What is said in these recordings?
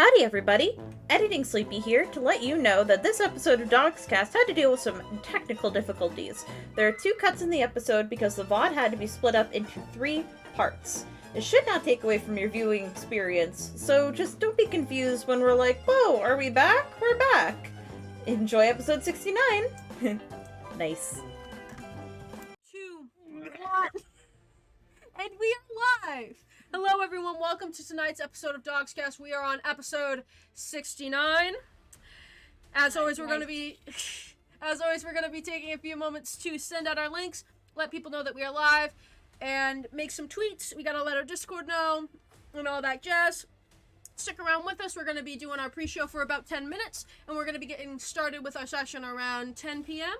Howdy everybody! Editing Sleepy here to let you know that this episode of DoGsCast had to deal with some technical difficulties. There are 2 cuts in the episode because the VOD had to be split up into 3 parts. It should not take away from your viewing experience, so just don't be confused when we're like, whoa, are we back? We're back! Enjoy episode 69! Nice. 2, 1, and we are live! Hello everyone, welcome to tonight's episode of DoGsCast. We are on episode 69. As always, we're going to be taking a few moments to send out our links, let people know that we are live, and make some tweets. We gotta let our Discord know, and all that jazz. Stick around with us. We're going to be doing our pre-show for about 10 minutes, and we're going to be getting started with our session around 10 p.m.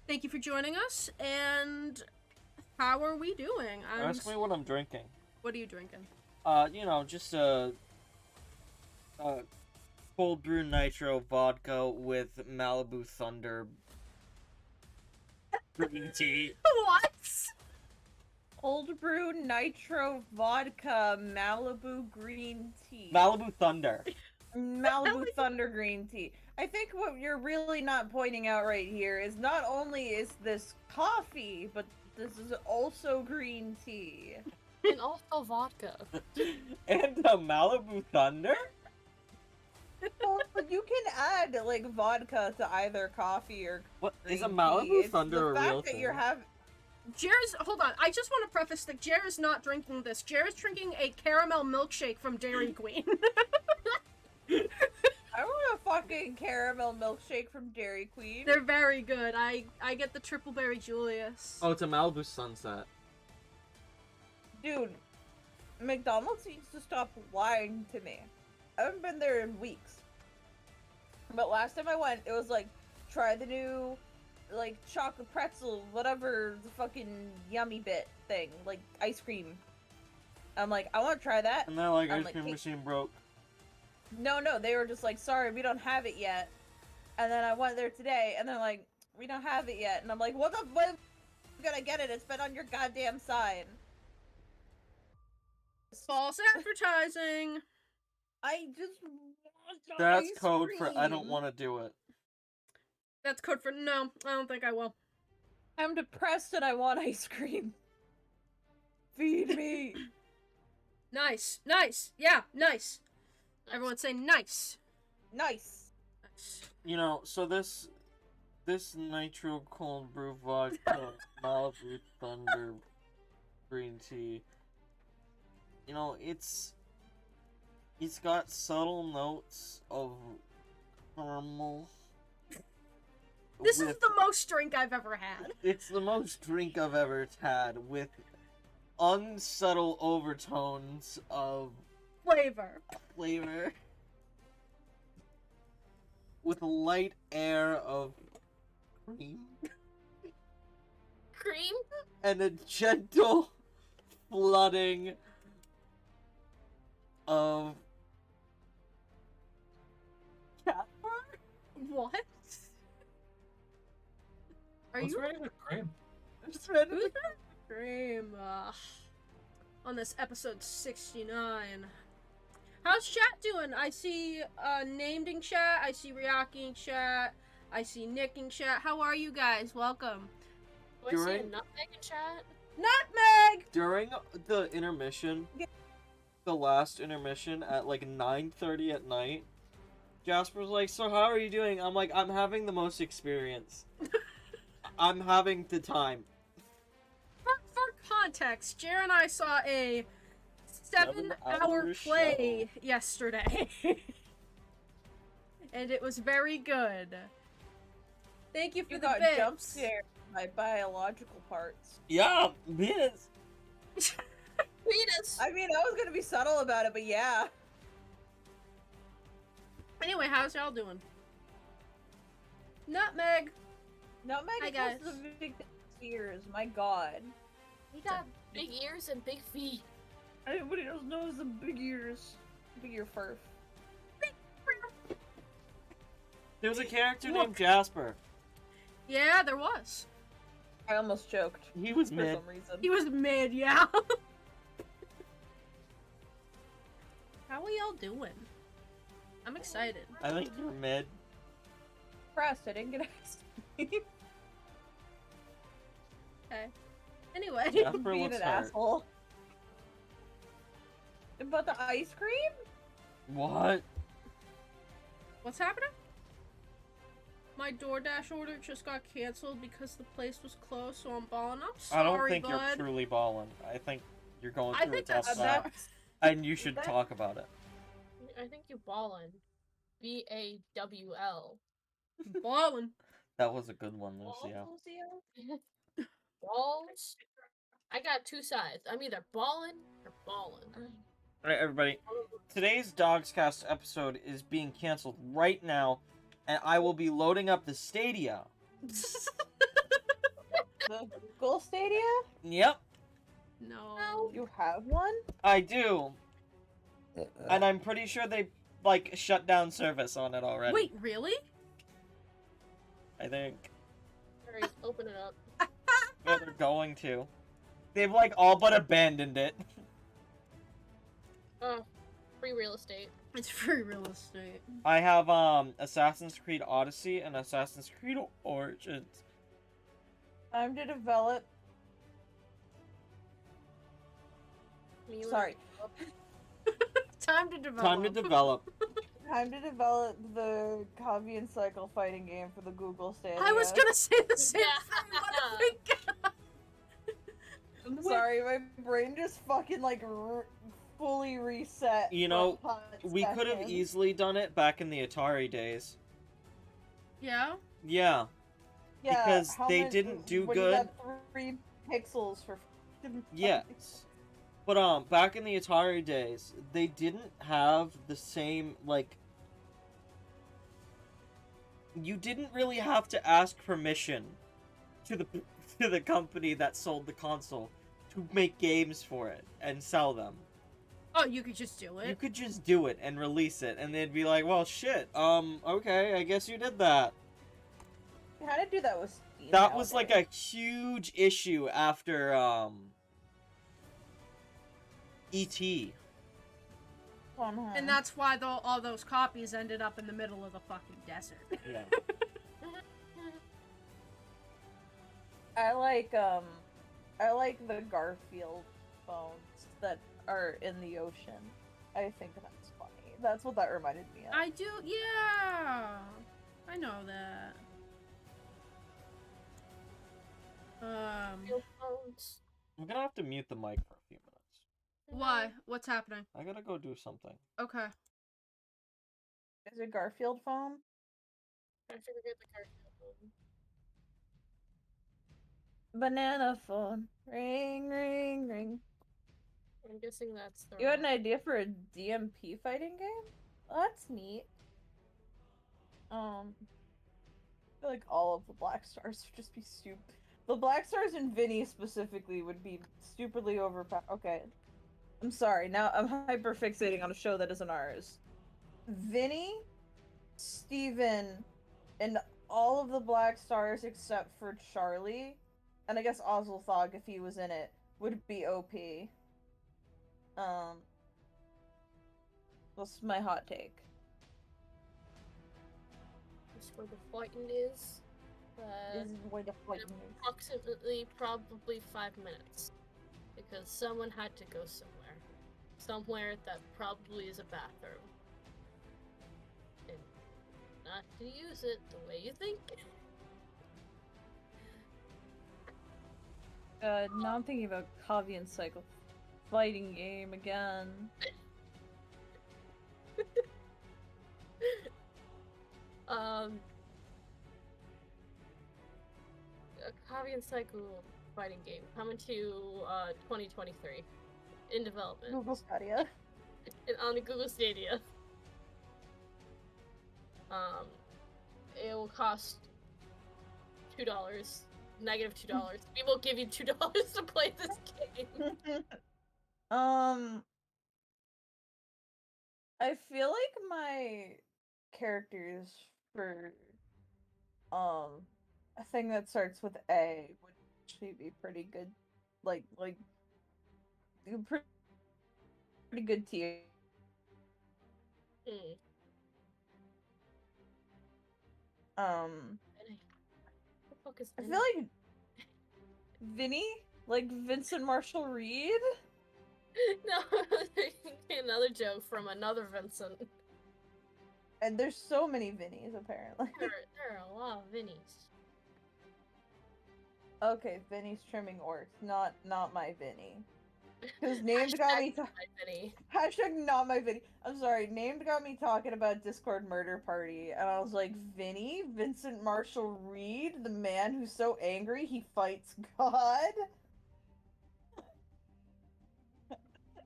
Thank you for joining us, and how are we doing? Ask me what I'm drinking. What are you drinking? Just a cold brew nitro vodka with Malibu Thunder green tea. What? Cold brew nitro vodka Malibu green tea. Malibu Thunder. Malibu Thunder green tea. I think what you're really not pointing out right here is not only is this coffee, but this is also green tea. And also vodka. And a Malibu Thunder? Well, you can add, like, vodka to either coffee or What is a green Malibu tea. It's Thunder the a real fact that thing? you're having... Hold on. I just want to preface that Jer is not drinking this. Jer is drinking a caramel milkshake from Dairy Queen. I want a fucking caramel milkshake from Dairy Queen. They're very good. I get the triple berry Julius. Oh, it's a Malibu Sunset. Dude, McDonald's needs to stop lying to me. I haven't been there in weeks. But last time I went, it was like, try the new, like, chocolate pretzel, whatever the fucking yummy bit thing, like, ice cream. I'm like, I want to try that. And they're like, I'm ice like, cream hey. machine broke. No, they were just like, sorry, we don't have it yet. And then I went there today, and they're like, we don't have it yet. And I'm like, what? I'm gonna get it. It's been on your goddamn sign. False advertising. I just want That's ice code for I don't cream. want to do it. That's code for no. I don't think I will. I'm depressed and I want ice cream. Feed me. Nice. Yeah, nice. Everyone say nice. Nice. You know, so this nitro cold brew vodka Malibu Thunder green tea. You know, it's got subtle notes of caramel. This is the most drink I've ever had. It's the most drink I've ever had with unsubtle overtones of Flavor. with a light air of cream Cream? and a gentle flooding of cat fur. What? Are What's you wrong with cream? Just ready Who's to Requiem, on this episode 69. How's chat doing? I see named in chat, I see Ryaki in chat, I see Nick in chat. How are you guys? Welcome. Do I see a During- nutmeg in chat? Nutmeg! During the intermission, the last intermission at like 9:30 at night, Jasper's like, so how are you doing? I'm like, I'm having the most experience. I'm having the time. For context, Jer and I saw a 7-hour 7-hour play yesterday. And it was very good. Thank you for You the got bits. jump scared by biological parts. Yeah, yes. Penis! I mean, I was gonna be subtle about it, but yeah. Anyway, how's y'all doing? Nutmeg! Nutmeg Hi, is guys. supposed to big ears. My god. He got big ears and big feet. Everybody else knows the big ears. Big ear fur. There was a character Look. named Jasper. Yeah, there was. I almost choked. He was For mid. some reason. He was mid, yeah. How are y'all doing? excited. I think you're mid. Impressed, I didn't get ice cream. Okay. Anyway. Jasper Being looks an hurt. asshole. About the ice cream? What? What's happening? My DoorDash order just got canceled because the place was closed, so I'm balling up. Sorry, I don't think bud. you're truly balling. I think you're going I through a think tough that's time, and you should that- talk about it. I think you ballin'. BAWL. Ballin'. That was a good one, Lucio. Balls. I got two sides. I'm either ballin' or ballin'. Alright, everybody. Today's DoGsCast episode is being canceled right now, and I will be loading up the Stadia. The Google Stadia? Yep, No. You have one? I do. And I'm pretty sure they, like, shut down service on it already. Wait, really? I think. Alright, open it up. Yeah, they're going to. They've, like, all but abandoned it. Oh, free real estate. It's free real estate. I have, Assassin's Creed Odyssey and Assassin's Creed Origins. Time to develop. Me Sorry. Time to develop. Time to develop. Time to develop the Cavian Cycle fighting game for the Google Stadia. I was gonna say the same Yeah. thing. What a freak. I'm sorry, my brain just fucking like fully reset. You know, for a hot We could have second. easily done it back in the Atari days. Yeah? Yeah. Yeah, because how they many- didn't do when good. You got 3 pixels for. Yes. But back in the Atari days, they didn't have the same, like, you didn't really have to ask permission to the company that sold the console to make games for it and sell them. Oh, you could just do it. You could just do it and release it, and they'd be like, well, shit, okay, I guess you did that. How to do that with Steam That was like a nowadays. huge issue after, E.T. Uh-huh. And that's why all those copies ended up in the middle of the fucking desert. Yeah. I like the Garfield phones that are in the ocean. I think that's funny. That's what that reminded me of. I do, yeah. I know that. Real phones. I'm gonna have to mute the mic for a few minutes. Why? What's happening? I gotta go do something. Okay. Is it Garfield phone? I figured the Garfield phone. Banana phone. Ring, ring, ring. I'm guessing that's the. You had an idea for a DMP fighting game? Well, that's neat. I feel like all of the Black Stars would just be stupid. The Black Stars and Vinny specifically would be stupidly overpowered. Okay. I'm sorry, now I'm hyperfixating on a show that isn't ours. Vinny, Steven, and all of the Black Stars except for Charlie, and I guess Ozilthog if he was in it, would be OP. That's my hot take. That's where the fighting is. This is where the fight is. Approximately, probably 5 minutes. Because someone had to go somewhere. Somewhere that probably is a bathroom. And not to use it the way you think. Now I'm thinking about Cavian Cycle fighting game again. A Cavian Cycle fighting game coming to 2023 in development Google Stadia. on the Google Stadia. It will cost $2, negative $2. We will give you $2 to play this game. I feel like my characters for a thing that starts with A would actually be pretty good, like pretty good tier. Hmm. Vinny. What the fuck is I Vinny? feel like Vinny, like Vincent Marshall Reed. No, another joke from another Vincent. And there's so many Vinnies apparently. There are a lot of Vinnies. Okay, Vinny's trimming orcs, not my Vinny. Because named got me My Vinny. hashtag not my Vinny. I'm sorry, named got me talking about Discord Murder Party, and I was like, Vinny, Vincent Marshall Reed, the man who's so angry he fights God.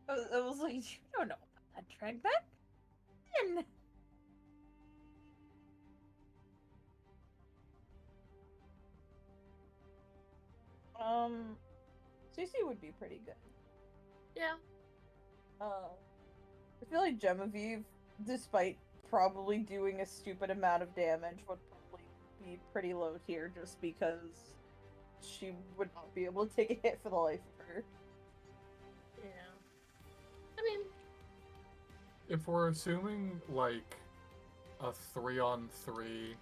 I was like, you don't know about that track back then. CC would be pretty good. Yeah. I feel like Genevieve, despite probably doing a stupid amount of damage, would probably be pretty low tier just because she would not be able to take a hit for the life of her. Yeah. I mean, If we're assuming, like, a 3-on-3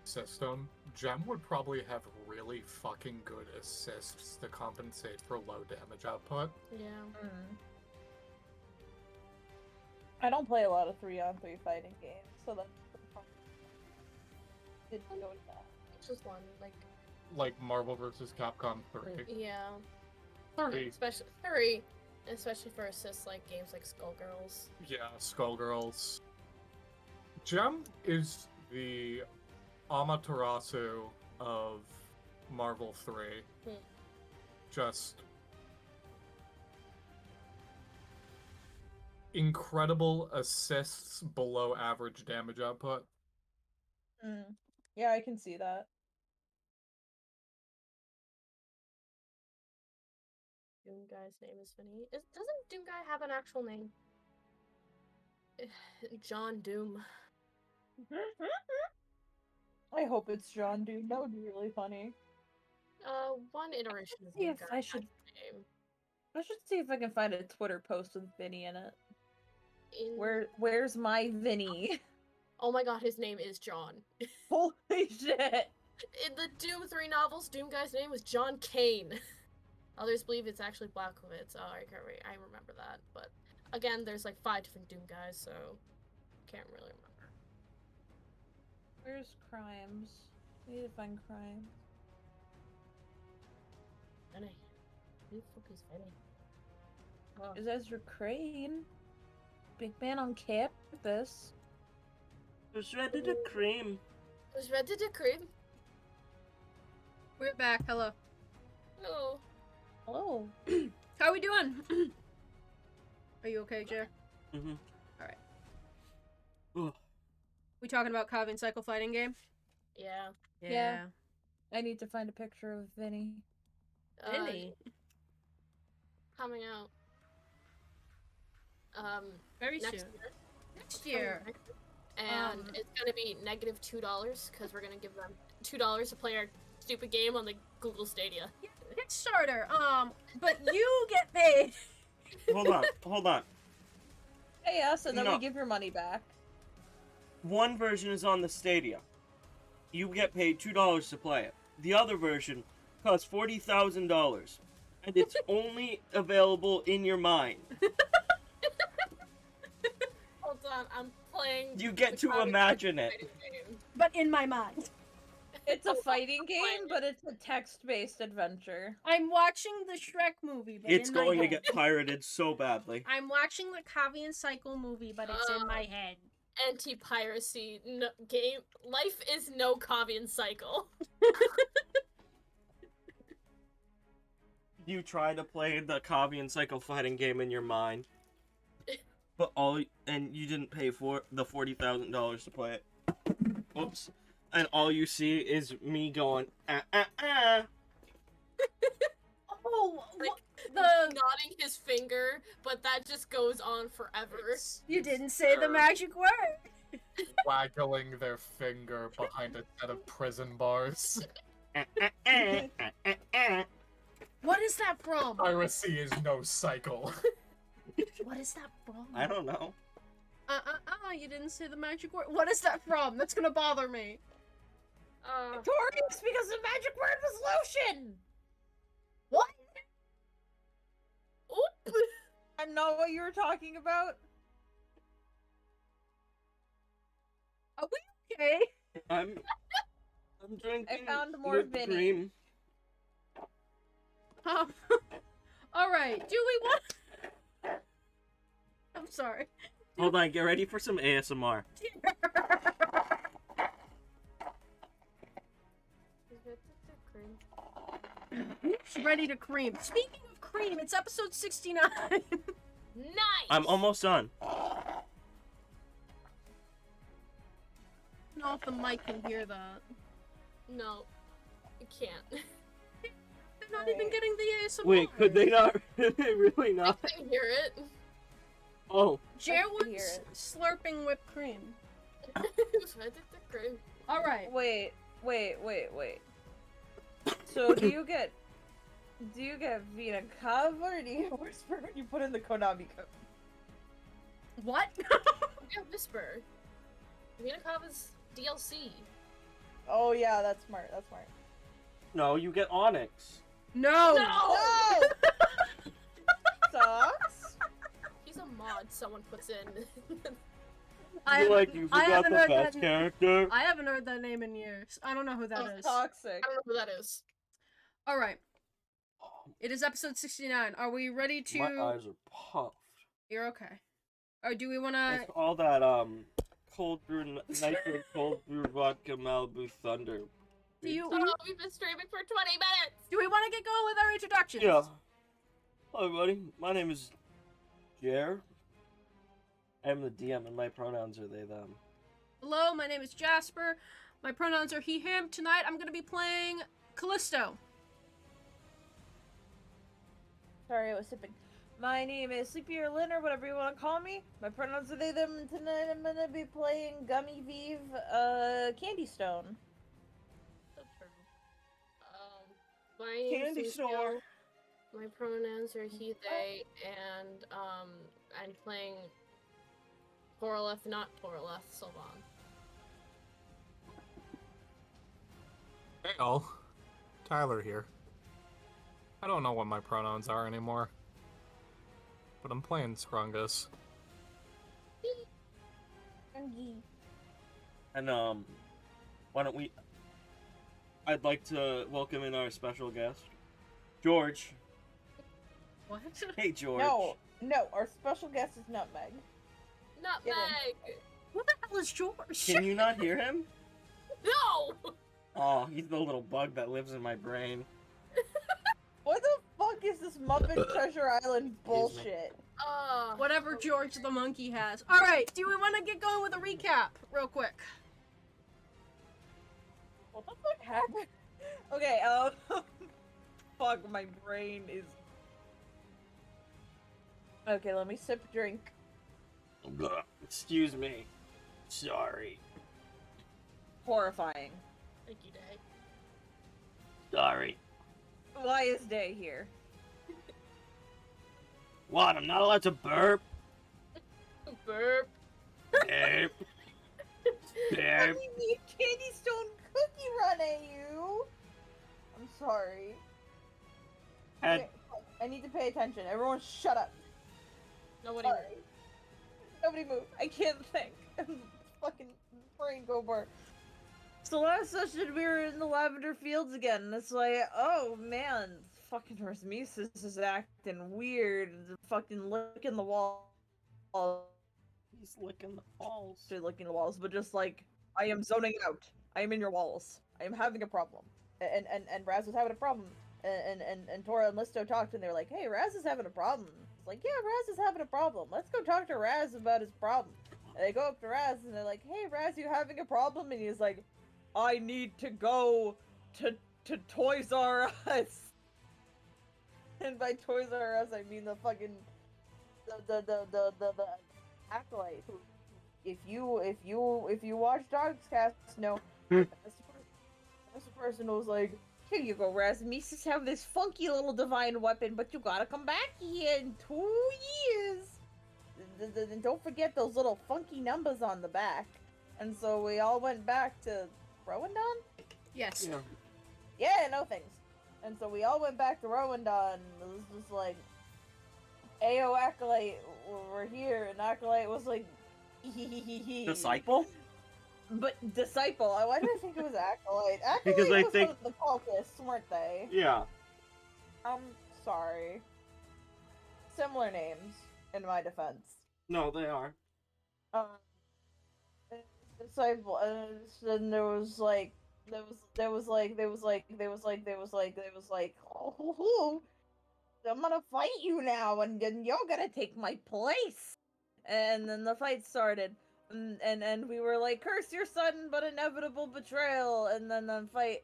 system, Gem would probably have really fucking good assists to compensate for low damage output. yeah. I don't play a lot of 3-on-3 fighting games, so that's did go to that. It's just one, like, Like Marvel vs. Capcom 3. yeah. 3. Especially for assists like games like Skullgirls. Yeah, Skullgirls. Gem is the Amaterasu of Marvel 3. Just incredible assists below average damage output. Yeah, I can see that. Doom Guy's name is Vinny. Doesn't Doom Guy have an actual name? John Doom. I hope it's John Doom. That would be really funny. One iteration of See Doom if Guy I has should- a name. I should see if I can find a Twitter post with Vinny in it. In... Where's my Vinny? Oh my god, his name is John. Holy shit! In the Doom 3 novels, Doom Guy's name was John Kane. Others believe it's actually Blackwoods. Oh, I remember that. But again, there's like 5 different Doom Guys, so can't really remember. Where's crimes? I need to find crimes. Vinny. Who the fuck is Vinny? Oh. Is Ezra Crane? Big man on campus. Who's ready to cream? Was ready to cream? We're back. Hello. No. Hello. How we doing? Are you okay, Jay? Mm-hmm. Alright. Ugh. We talking about Cavian Cycle fighting game? Yeah. Yeah. I need to find a picture of Vinny. Vinny. Coming out. Very next soon. year. Next year. And it's gonna be -$2 because we're gonna give them $2 to play our stupid game on the Google Stadia. Kickstarter. But you get paid. Hold on. Pay us and then No. we give your money back. One version is on the Stadia. You get paid $2 to play it. The other version costs $40,000, and it's only available in your mind. Hold on, I'm playing. You get the to Cavian imagine Cycle it. fighting game. But in my mind. It's a fighting game, but it's a text-based adventure. I'm watching the Shrek movie, but It's in my going to head. get pirated so badly. I'm watching the Cavian Cycle movie, but it's in my head. Anti-piracy game. Life is no Cavian Cycle. You try to play the Cavian Cycle fighting game in your mind, but you didn't pay for the $40,000 to play it. Oops. And all you see is me going, Oh, Like, the nodding his finger, but that just goes on forever. you didn't say the magic word. Waggling their finger behind a set of prison bars. What is that from? Piracy is no cycle. What is that from? I don't know. why you didn't say the magic word. What is that from? That's gonna bother me. Victorious, because the magic word was lotion! What? Oop! I know what you were talking about. Are we okay? I'm drinking. found more whipped Vinny. cream. Alright, do we want... I'm sorry. Hold on, get ready for some ASMR. Who's ready to cream? Speaking of cream, it's episode 69. Nice! I'm almost done. I don't know if the mic can hear that. No, you can't. They're not even getting the ASMR. Wait, could they not? Could they really I not? can hear it. Oh. Jerwood's slurping whipped cream. Alright. Wait. So do you get Vina Cava or do you whisper when you put in the Konami code? What? Yeah, Whisper. Minakava's DLC. Oh yeah, that's smart. No, you get Onyx. No! No! Sucks. He's a mod someone puts in. I You're like, you forgot the best character? I haven't heard that name in years. I don't know who that is. Toxic. I don't know who that is. Alright. It is episode 69. Are we ready to... My eyes are puffed. You're okay. Or do we want to... That's all that, cold brew, nitro cold brew vodka Malibu Thunder. Do you... Oh, we've been streaming for 20 minutes! Do we want to get going with our introductions? Yeah. Hello, everybody. My name is Jer. I'm the DM, and my pronouns are they, them. Hello, my name is Jasper. My pronouns are he, him. Tonight I'm going to be playing Callisto. Sorry, I was sipping. My name is Sleepier Lynn, or whatever you want to call me. My pronouns are they, them, and tonight I'm gonna be playing Gummy Vive, Candy Stone. So true. My name Candy is store. Lucio. My pronouns are he, they, and, I'm playing Poroleth, not Poroleth, Sylvan. Hey all, Tyler here. I don't know what my pronouns are anymore, but I'm playing Scrungus. And, why don't we... I'd like to welcome in our special guest, George. What? Hey, George. No, our special guest is Nutmeg. Nutmeg! Who the hell is George? Can you not hear him? No! Oh, he's the little bug that lives in my brain. What the fuck is this Muppet Treasure Island bullshit? Whatever George the monkey has. Alright, do we want to get going with a recap real quick? What the fuck happened? Okay, fuck, my brain is... Okay, let me sip a drink. Excuse me. Sorry. Horrifying. Thank you, Day. Sorry. Why is Day here? What? I'm not allowed to burp? Burp. Burp. Burp. Fucking need Candy Stone cookie run at you! I'm sorry. And Okay, I need to pay attention. Everyone shut up. Nobody. Sorry. Nobody move. I can't think. Fucking brain go bar. So last session we were in the lavender fields again, and it's like, oh man, fucking Rasmusis is acting weird. Fucking licking the wall. he's licking the walls. Actually licking the walls, but just like, I am zoning out. I am in your walls. I am having a problem. And Raz was having a problem. And Tora and Listo talked, and they were like, hey, Raz is having a problem. It's like, yeah, Raz is having a problem. Let's go talk to Raz about his problem. And they go up to Raz, and they're like, hey, Raz, you having a problem? And he's like, I need to go to Toys R Us. And by Toys R Us, I mean the fucking the acolyte. If you watch DoGsCast, no, this person was like, here you go, Rasmuses, have this funky little divine weapon, but you gotta come back here in 2 years. don't forget those little funky numbers on the back. And so we all went back to Rowendon? Yes. Yeah. Yeah, no thanks. And so we all went back to Rowendon, and it was just like, Ayo, Acolyte, we're here, and Acolyte was like, Disciple? But Disciple, why did I think it was Acolyte? Acolyte Because I was think- one of the cultists, weren't they? Yeah. I'm sorry. Similar names, in my defense. No, they are. Disciple, and there was like, oh, I'm gonna fight you now, and then you're gonna take my place. And then the fight started, and we were like, curse your sudden but inevitable betrayal, and then fight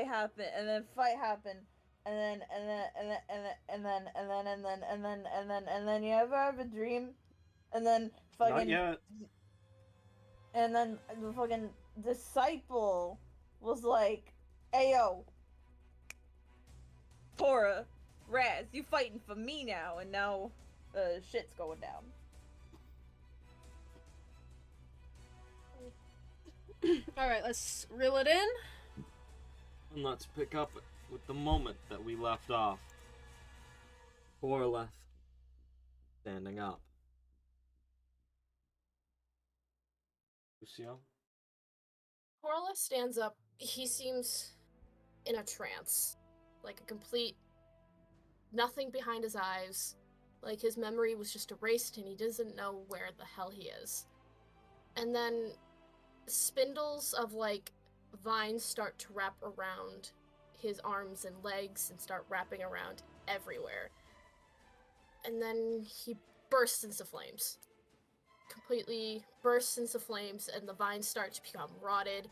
happened, and then you ever have a dream, and then Not fucking, yet. and then the fucking disciple was like, "Ayo, Tora, Raz, you fighting for me now," and now, shit's going down. Alright, let's reel it in. And let's pick up with the moment that we left off. Borleth standing up. Lucio? Corla stands up. He seems in a trance. Like a complete nothing behind his eyes. Like his memory was just erased and he doesn't know where the hell he is. And then spindles of like vines start to wrap around his arms and legs and start wrapping around everywhere. And then he bursts into flames. Completely bursts into flames, and the vines start to become rotted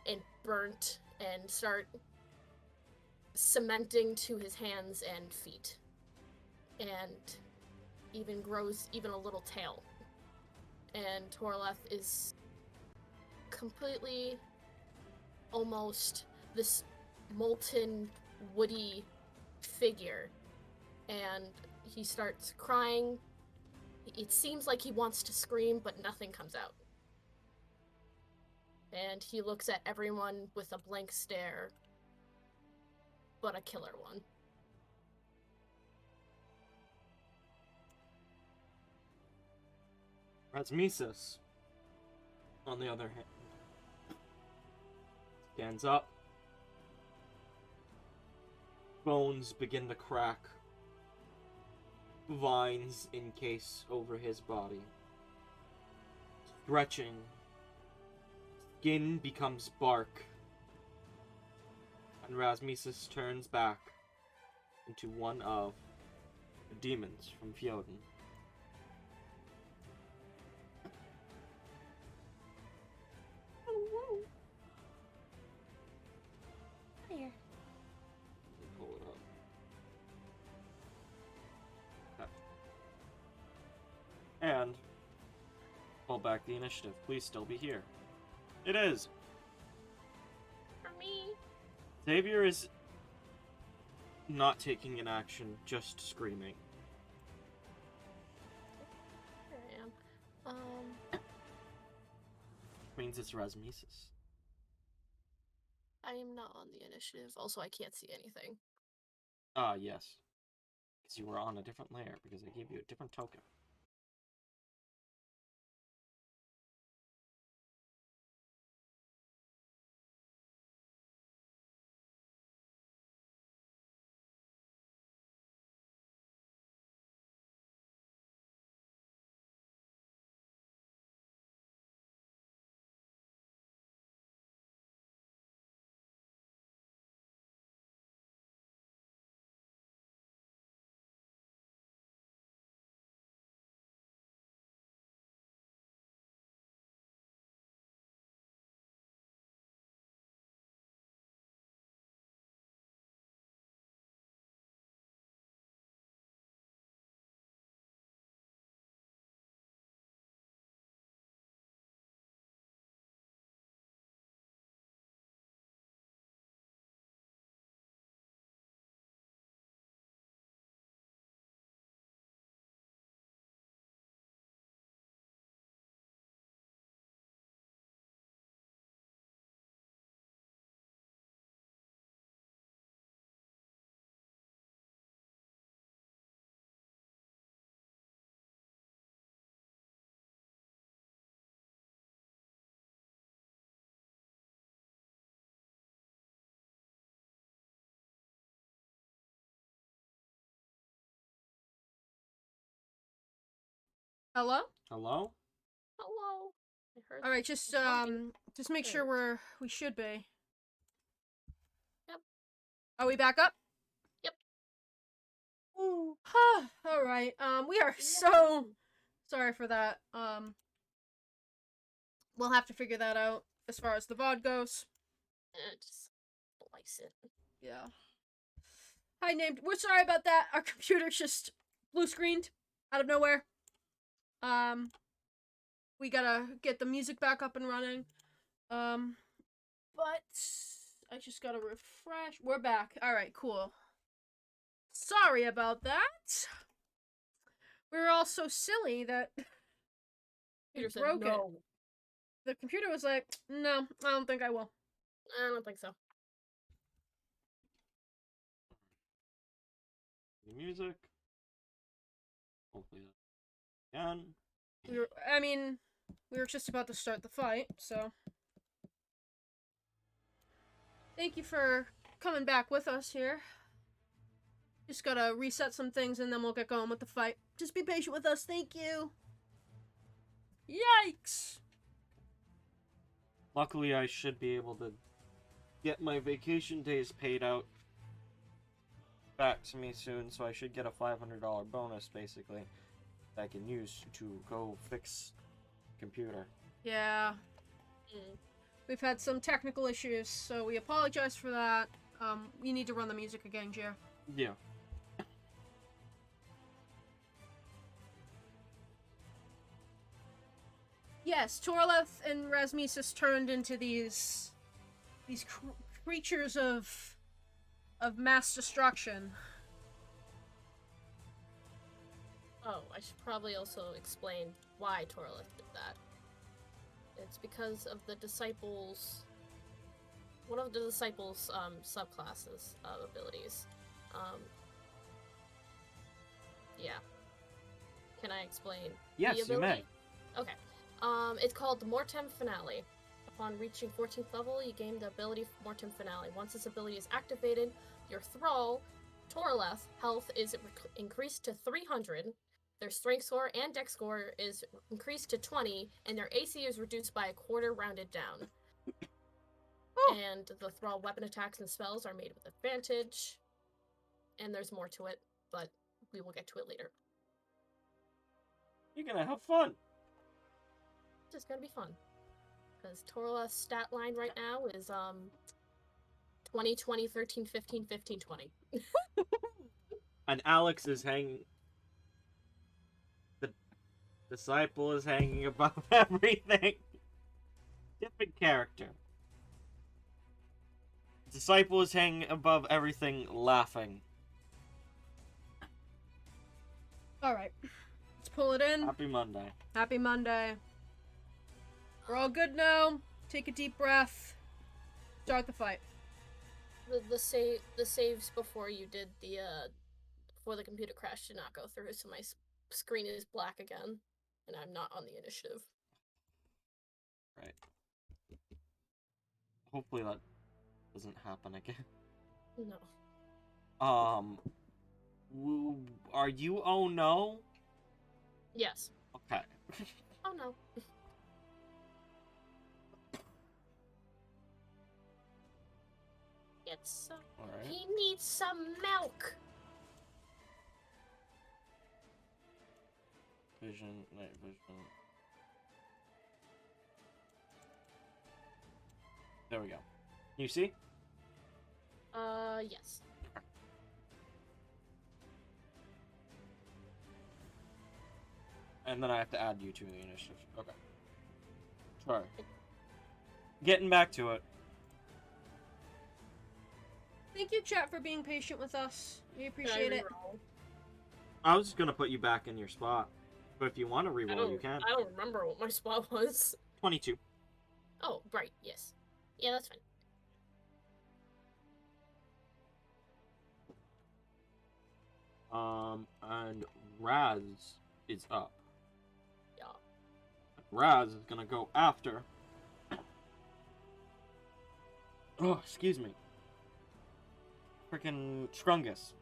and burnt and start cementing to his hands and feet. And even grows even a little tail. And Torleth is completely almost this molten woody figure, and he starts crying. It seems like he wants to scream, but nothing comes out. And he looks at everyone with a blank stare, but a killer one. Rasmesis, on the other hand, stands up. Bones begin to crack. Vines encase over his body. Stretching. Skin becomes bark. And Rasmesis turns back into one of the demons from Fjoden. Here. Pull it up. Okay. And pull back the initiative. Please still be here. It is. For me, Xavier is not taking an action, just screaming. here I am. Means it's Rasmesis. I am not on the initiative. Also, I can't see anything. Ah, yes. Because you were on a different layer, because I gave you a different token. Hello? Hello? Hello. I heard. Alright, just make sure we should be. Yep. Are we back up? Yep. Alright, we are so sorry for that. We'll have to figure that out as far as the VOD goes. Just slice it. Yeah. Hi, named. We're sorry about that. Our computer just blue screened out of nowhere. We gotta get the music back up and running. But I just gotta refresh. We're back. Alright, cool. Sorry about that. We were all so silly that Peter it said broke it. no. The computer was like, no, I don't think I will. I don't think so. The music. Hopefully that can. We were just about to start the fight, so. Thank you for coming back with us here. Just gotta reset some things and then we'll get going with the fight. Just be patient with us, thank you. Yikes! Luckily, I should be able to get my vacation days paid out back to me soon, so I should get a $500 bonus, basically, that I can use to go fix the computer. Yeah. We've had some technical issues, so we apologize for that. You need to run the music again, Jer. Yeah. Yes, Torleth and Rasmesis turned into these creatures of mass destruction. Oh, I should probably also explain why Torleth did that. It's because of the disciples. One of the disciples' subclasses of abilities. Yeah. Can I explain? Yes, the you ability? may. Okay. It's called the Mortem Finale. Upon reaching 14th level, you gain the ability Mortem Finale. Once this ability is activated, your thrall, Torleth, health is increased to 300. Their strength score and dex score is increased to 20, and their AC is reduced by a quarter rounded down. And the thrall weapon attacks and spells are made with advantage. And there's more to it, but we will get to it later. You're gonna have fun. It's just gonna be fun. Because Torleth's stat line right now is 20, 20, 13, 15, 15, 20. And Alex is hanging. The disciple is hanging above everything. Different character. Disciple is hanging above everything, laughing. Alright. Let's pull it in. Happy Monday. Happy Monday. We're all good now. Take a deep breath. Start the fight. The saves before you did the before the computer crash did not go through, so my screen is black again, and I'm not on the initiative. Right. Hopefully that doesn't happen again. No. Are you oh no? Yes. Okay. Oh no. It's Alright. he needs some milk. Vision, night vision. There we go. You see? Yes. And then I have to add you to the initiative. Okay. Sorry. Getting back to it. Thank you, chat, for being patient with us. We appreciate it. I was just gonna put you back in your spot. But if you want to reroll, you can. I don't remember what my spot was. 22. Oh, right, yes. Yeah, that's fine. And Raz is up. Yeah. Raz is gonna go after. Oh, excuse me. Frickin' Scrungus.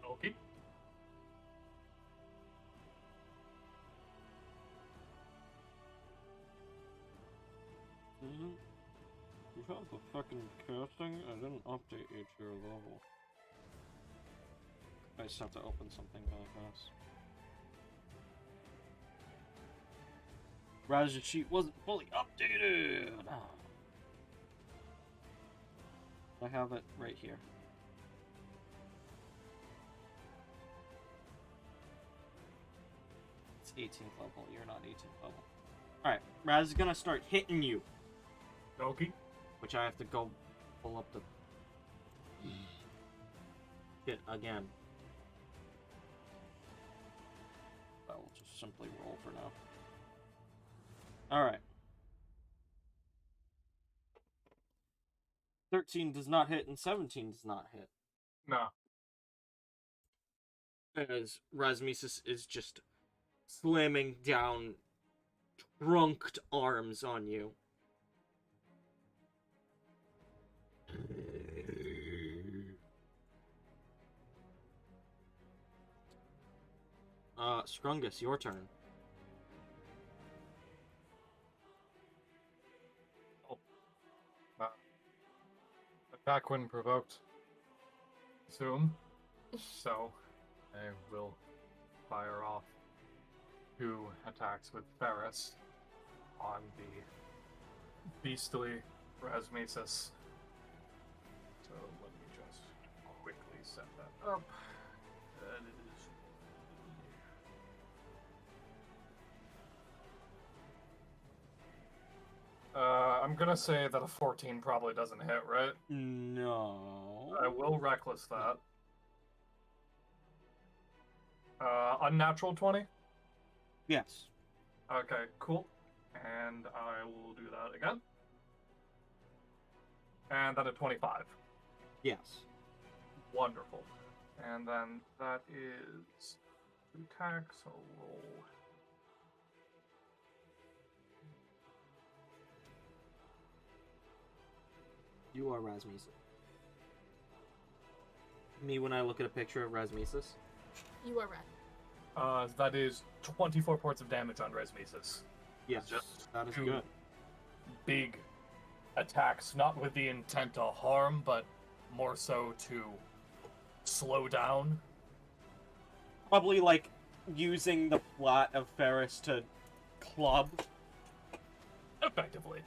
Okay. You have the fucking casting? I didn't update you to your level. I just have to open something really fast. Razor sheet wasn't fully updated! I have it right here. It's 18th level, you're not 18th level. Alright, Raz is gonna start hitting you. Doki. Which I have to go pull up the hit again. I will just simply roll for now. Alright. 13 does not hit and 17 does not hit. No. As Rasmusus is just slamming down trunked arms on you. Scrungus, your turn. Attack when provoked. Soon. So, I will fire off 2 attacks with Ferris on the beastly Rasmusus. So let me just quickly set that up. That is... I'm gonna say that a 14 probably doesn't hit, right? No. I will reckless that. Unnatural 20? Yes. Okay, cool. And I will do that again. And then a 25. Yes. Wonderful. And then that is 2 attacks, so roll. You are Rasmusus. Me when I look at a picture of Rasmusus. You are right. That is 24 points of damage on Rasmusus. Yes, Just that is 2 good. big attacks, not with the intent to harm, but more so to slow down. Probably like using the flat of Ferris to club. Effectively.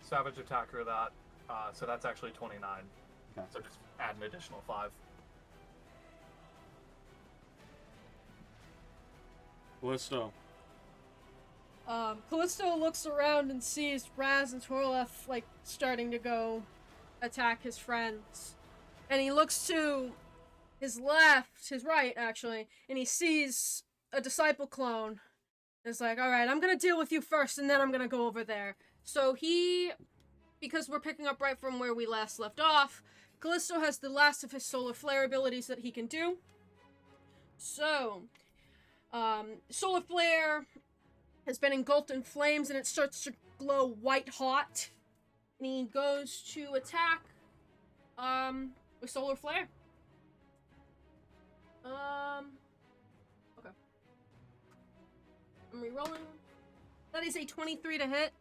Savage attacker that, so that's actually 29. Okay. So just add an additional 5. Callisto. Callisto looks around and sees Raz and Torleth, like, starting to go attack his friends. And he looks to his left, his right, actually, and he sees a disciple clone. It's like, alright, I'm gonna deal with you first, and then I'm gonna go over there. So he, because we're picking up right from where we last left off, Callisto has the last of his solar flare abilities that he can do. So, solar flare has been engulfed in flames, and it starts to glow white hot. And he goes to attack, with solar flare. Okay. I'm re-rolling. That is a 23 to hit.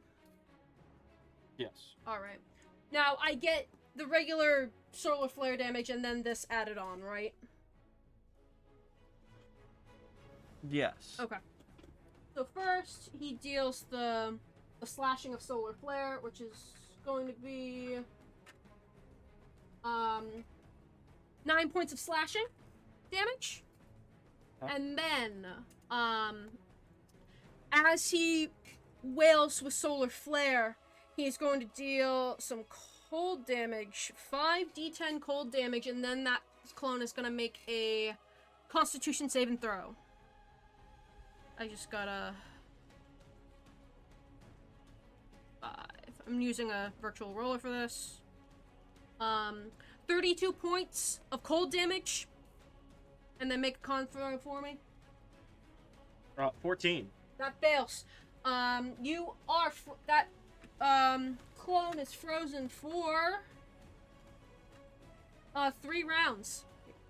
Yes. Alright. Now, I get the regular solar flare damage and then this added on, right? Yes. Okay. So first, he deals the slashing of solar flare, which is going to be 9 points of slashing damage. Okay. And then, as he wails with solar flare, he's going to deal some cold damage, 5d10 cold damage, and then that clone is going to make a Constitution saving throw. I just got a 5. I'm using a virtual roller for this. 32 points of cold damage, and then make a con throw for me. 14. That fails. You are that clone is frozen for 3 rounds.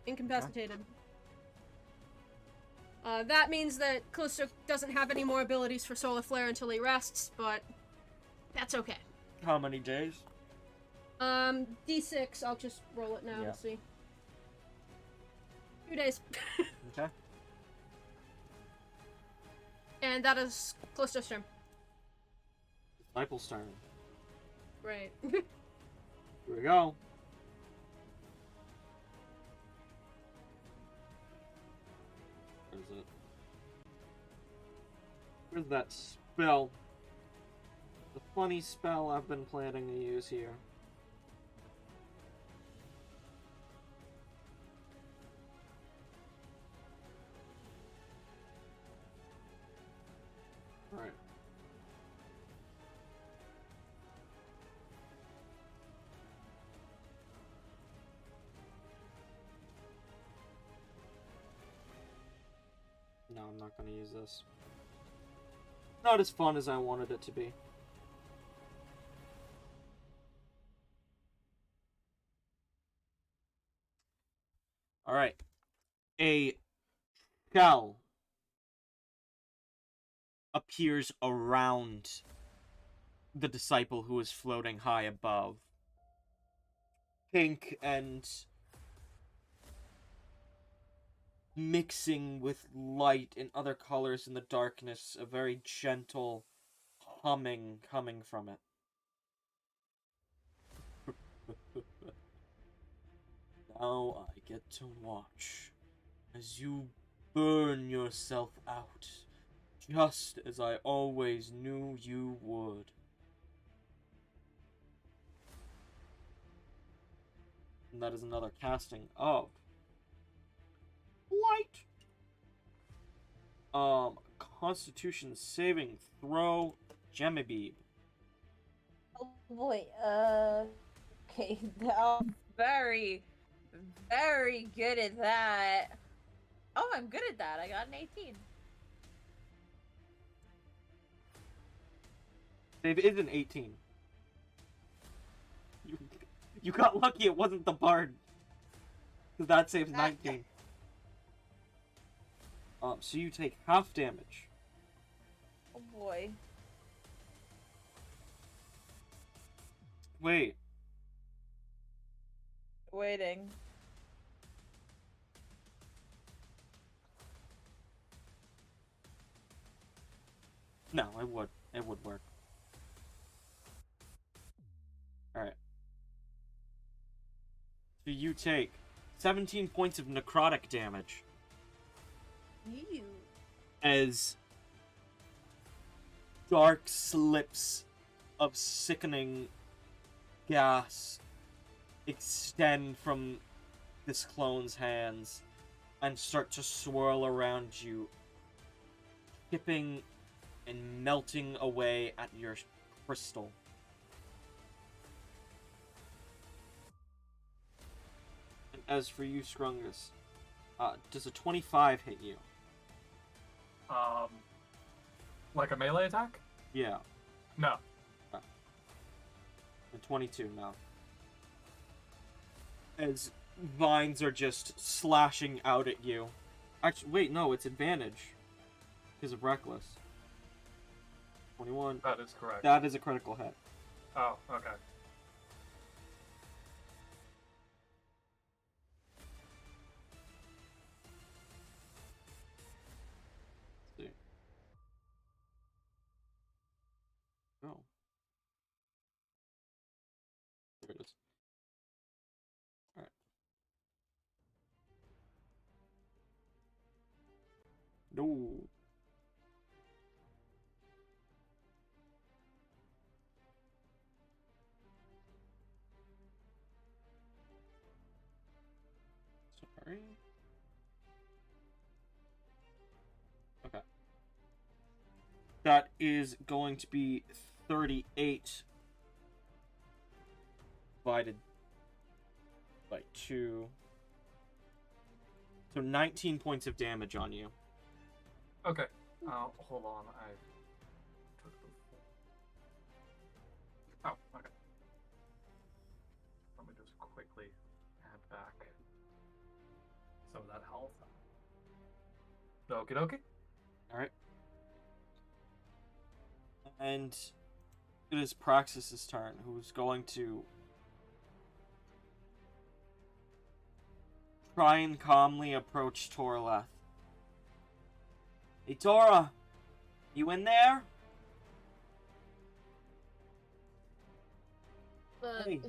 Incapacitated. That means that Callisto doesn't have any more abilities for Solar Flare until he rests, but that's okay. How many days? D6. I'll just roll it now Yeah. to see. 2 days. Okay. And that is Callisto's turn. Disciple's turn. Right. Here we go. Where's it? Where's that spell? The funny spell I've been planning to use here. Alright. No, I'm not gonna use this. Not as fun as I wanted it to be. Alright. A shell appears around the disciple who is floating high above. Pink and mixing with light and other colors in the darkness, a very gentle humming coming from it. Now I get to watch as you burn yourself out, just as I always knew you would. And that is another casting of light. Constitution saving throw, Genevieve. Oh boy, okay, I'm very, very good at that. Oh, I'm good at that. I got an 18. Save is an 18. You got lucky it wasn't the bard. Because that saves 19. So you take half damage. Oh boy. Wait. Waiting. No, it would. It would work. Alright. So you take 17 points of necrotic damage. You. As dark slips of sickening gas extend from this clone's hands and start to swirl around you, chipping and melting away at your crystal. And as for you, Scrungus, does a 25 hit you? Like a melee attack? Yeah. No. A 22 now. As vines are just slashing out at you. Actually, wait, no, it's advantage. Because of Reckless. 21. That is correct. That is a critical hit. Oh, okay. Let's see. Oh. There it is. Alright. No. Sorry. Okay. That is going to be 38 divided by 2. So 19 points of damage on you. Okay. Hold on. Oh, okay. Let me just quickly add back some of that health. Okie dokie. Alright. And it is Praxis's turn, who's going to try and calmly approach Torleth. Hey, Tora! You in there? But Hey.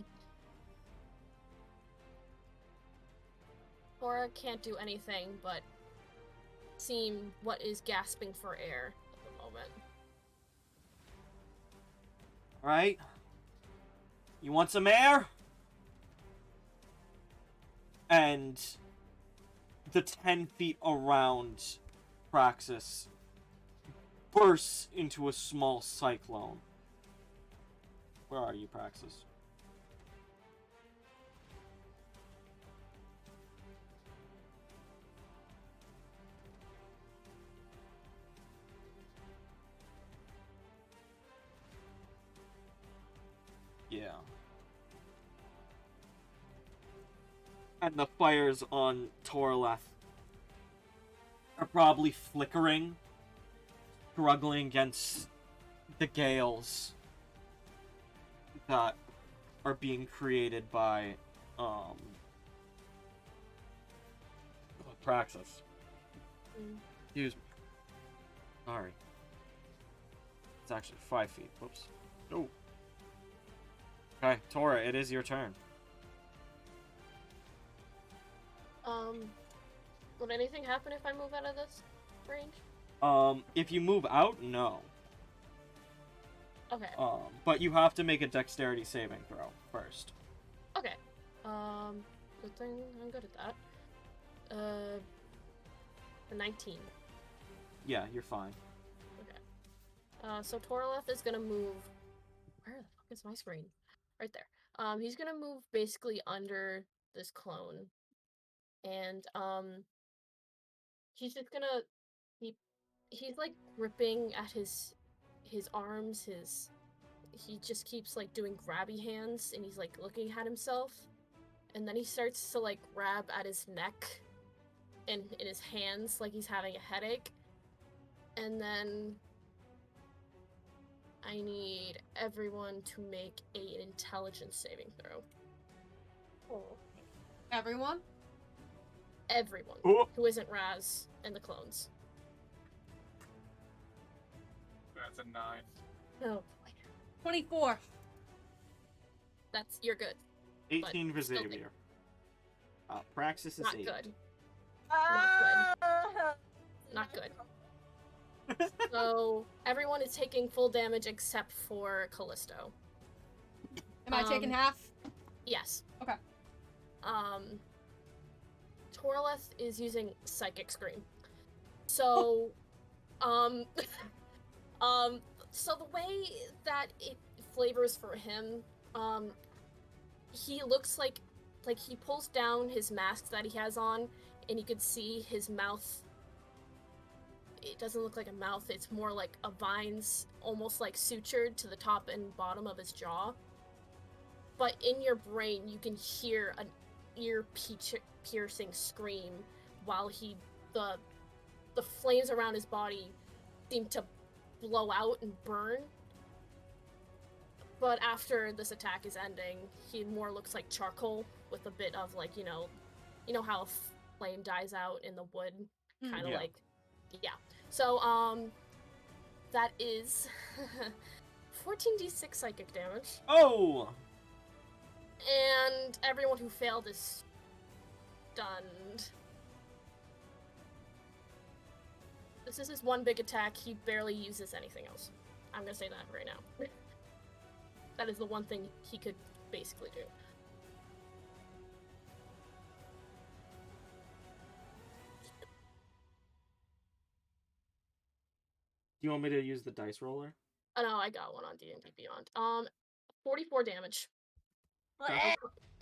Cora can't do anything but seem what is gasping for air at the moment. Alright. You want some air? And the 10 feet around Praxis bursts into a small cyclone. Where are you, Praxis? Yeah. And the fires on Torleth are probably flickering, struggling against the gales that are being created by Praxis. Excuse me. Sorry. It's actually 5 feet. Whoops. Oh. Okay, Tora, it is your turn. Would anything happen if I move out of this range? If you move out, no. Okay. But you have to make a dexterity saving throw first. Okay. Good thing I'm good at that. A 19. Yeah, you're fine. Okay. So Torleth is gonna move. Where the fuck is my screen? Right there. He's gonna move basically under this clone, and he's just gonna he's like gripping at his arms. He just keeps like doing grabby hands, and he's like looking at himself, and then he starts to like grab at his neck and in his hands like he's having a headache, and then I need everyone to make an intelligence saving throw. Everyone? Everyone Oh. who isn't Raz and the clones. That's a 9. Oh boy. 24. You're good. 18 for still Xavier. Praxis is Not 8. good. Not good. So everyone is taking full damage except for Callisto. Am I taking half? Yes. Okay. Torleth is using Psychic Scream. So, so the way that it flavors for him, he looks like he pulls down his mask that he has on, and you could see his mouth. It doesn't look like a mouth, it's more like a vines, almost like sutured to the top and bottom of his jaw. But in your brain, you can hear an ear-piercing scream while the flames around his body seem to blow out and burn. But after this attack is ending, he more looks like charcoal with a bit of like, you know how a flame dies out in the wood? Kind of Yeah. like, yeah. So, that is 14d6 psychic damage. Oh! And everyone who failed is stunned. This is his one big attack. He barely uses anything else. I'm gonna say that right now. That is the one thing he could basically do. Do you want me to use the dice roller? Oh no, I got one on D&D Beyond. 44 damage. Okay.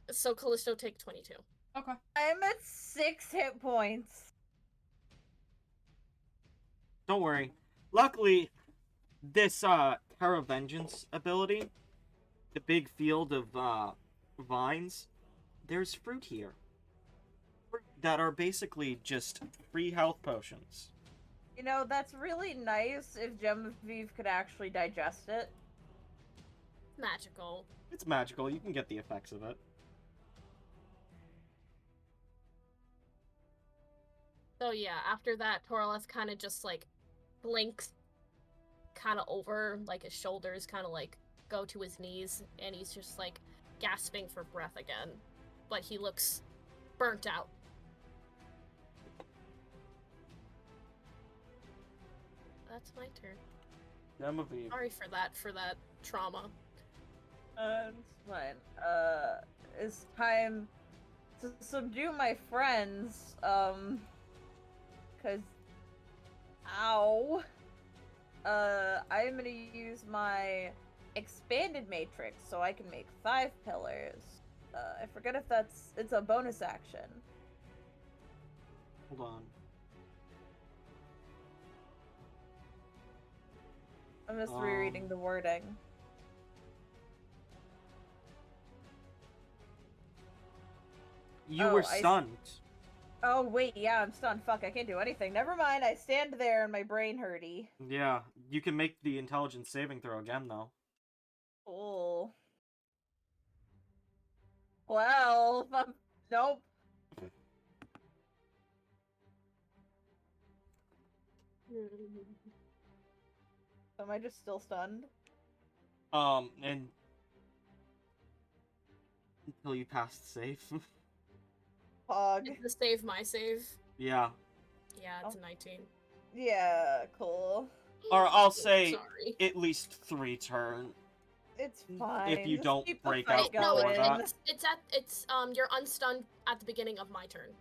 So Callisto take 22. Okay. I'm at 6 hit points. Don't worry. Luckily, this Terra Vengeance ability, the big field of vines, there's fruit here. that are basically just free health potions. You know, that's really nice if Genevieve could actually digest it. Magical. It's magical. You can get the effects of it. So yeah, after that, Torales kind of just like blinks kind of over, like his shoulders kind of like go to his knees, and he's just like gasping for breath again. But he looks burnt out. That's my turn. Genevieve. Sorry for that trauma. It's fine. It's time to subdue my friends, cause, ow. I'm gonna use my expanded matrix so I can make 5 pillars. I forget if it's a bonus action. Hold on. I'm just rereading the wording. You Oh, were stunned. Oh wait, yeah, I'm stunned. Fuck, I can't do anything. Never mind, I stand there and my brain hurty. Yeah, you can make the intelligence saving throw again, though. Cool. 12. Nope. Am I just still stunned? And until you pass the save. Pog. Is the save my save? Yeah. Yeah, it's a 19. Yeah, cool. Or I'll say Sorry. at least 3 turn. It's fine. If you Just don't keep the break fight out No, before going. that. it's you're unstunned at the beginning of my turn.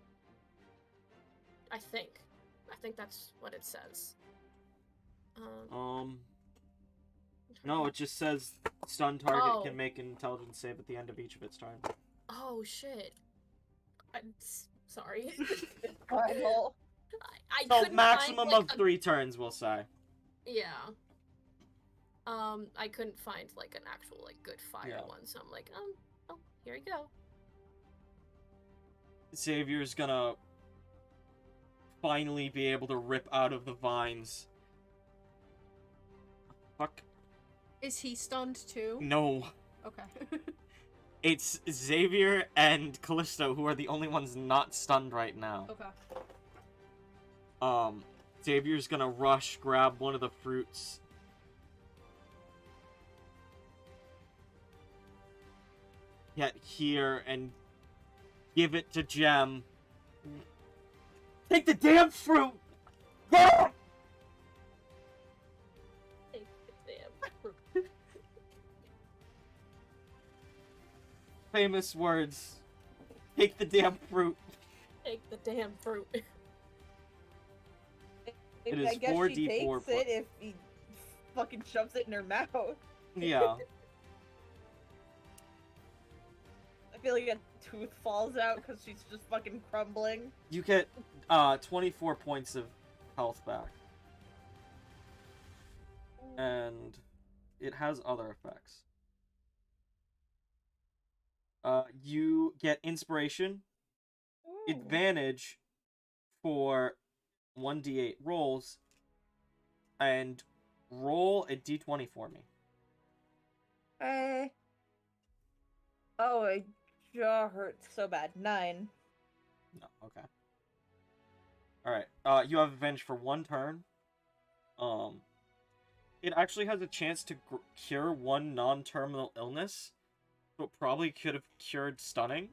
I think that's what it says. No, it just says stun target can make an intelligence save at the end of each of its turns. Oh shit. I'm sorry. Final. I So couldn't maximum find, of 3 turns, we'll say. Yeah. I couldn't find like an actual like good fire one, so I'm like, oh, here we go. Xavier's gonna finally be able to rip out of the vines. Fuck. Is he stunned too? No. Okay. It's Xavier and Callisto who are the only ones not stunned right now. Okay. Xavier's gonna rush, grab one of the fruits. Get here and give it to Gem. Take the damn fruit! Yeah! Take the damn fruit. Famous words. Take the damn fruit. Take the damn fruit. It is I guess 4d4 she takes it if he fucking shoves it in her mouth. Yeah. I feel like a tooth falls out because she's just fucking crumbling. You get 24 points of health back. And it has other effects. You get inspiration, Ooh. advantage for 1d8 rolls, and roll a d20 for me. Oh, my jaw hurts so bad. 9. No, okay. Alright, you have advantage for 1 turn. It actually has a chance to cure 1 non-terminal illness, so it probably could have cured stunning.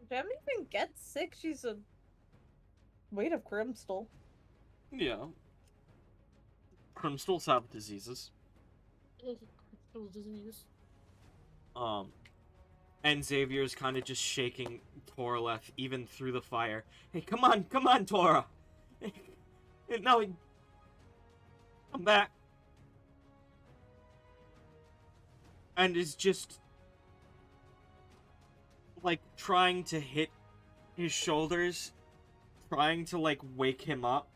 Gem even gets sick. She's a weight of Crimstal. Yeah. Crimstals have diseases. Disease. And Xavier's kind of just shaking Toralef even through the fire. Hey, come on, Tora! No, come back. And is just like trying to hit his shoulders, trying to like wake him up.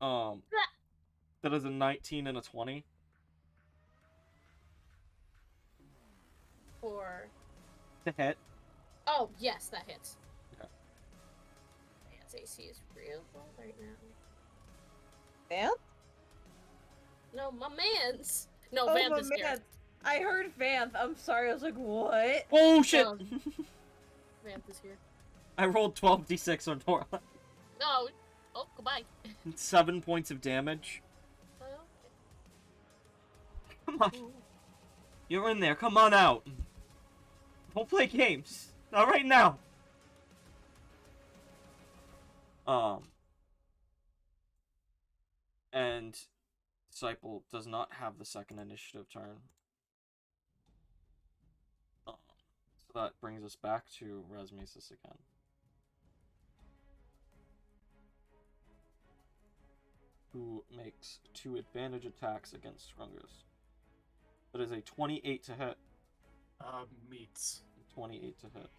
That is a 19 and a 20. Or To hit. oh yes, that hits. Okay. Man's AC is real low right now. Vamp? No, my man's. No, Oh, Vamp my is here. man. I heard Vamp. I'm sorry. I was like, what? Oh shit! No. Vamp is here. I rolled 12d6 on Nora. No. Oh, goodbye. 7 points of damage. Come on. You're in there. Come on out. Don't play games. Not right now. And Disciple does not have the second initiative turn. So that brings us back to Rasmesis again. Who makes 2 advantage attacks against Scrungus. That is a 28 to hit. Meets. 28 to hit.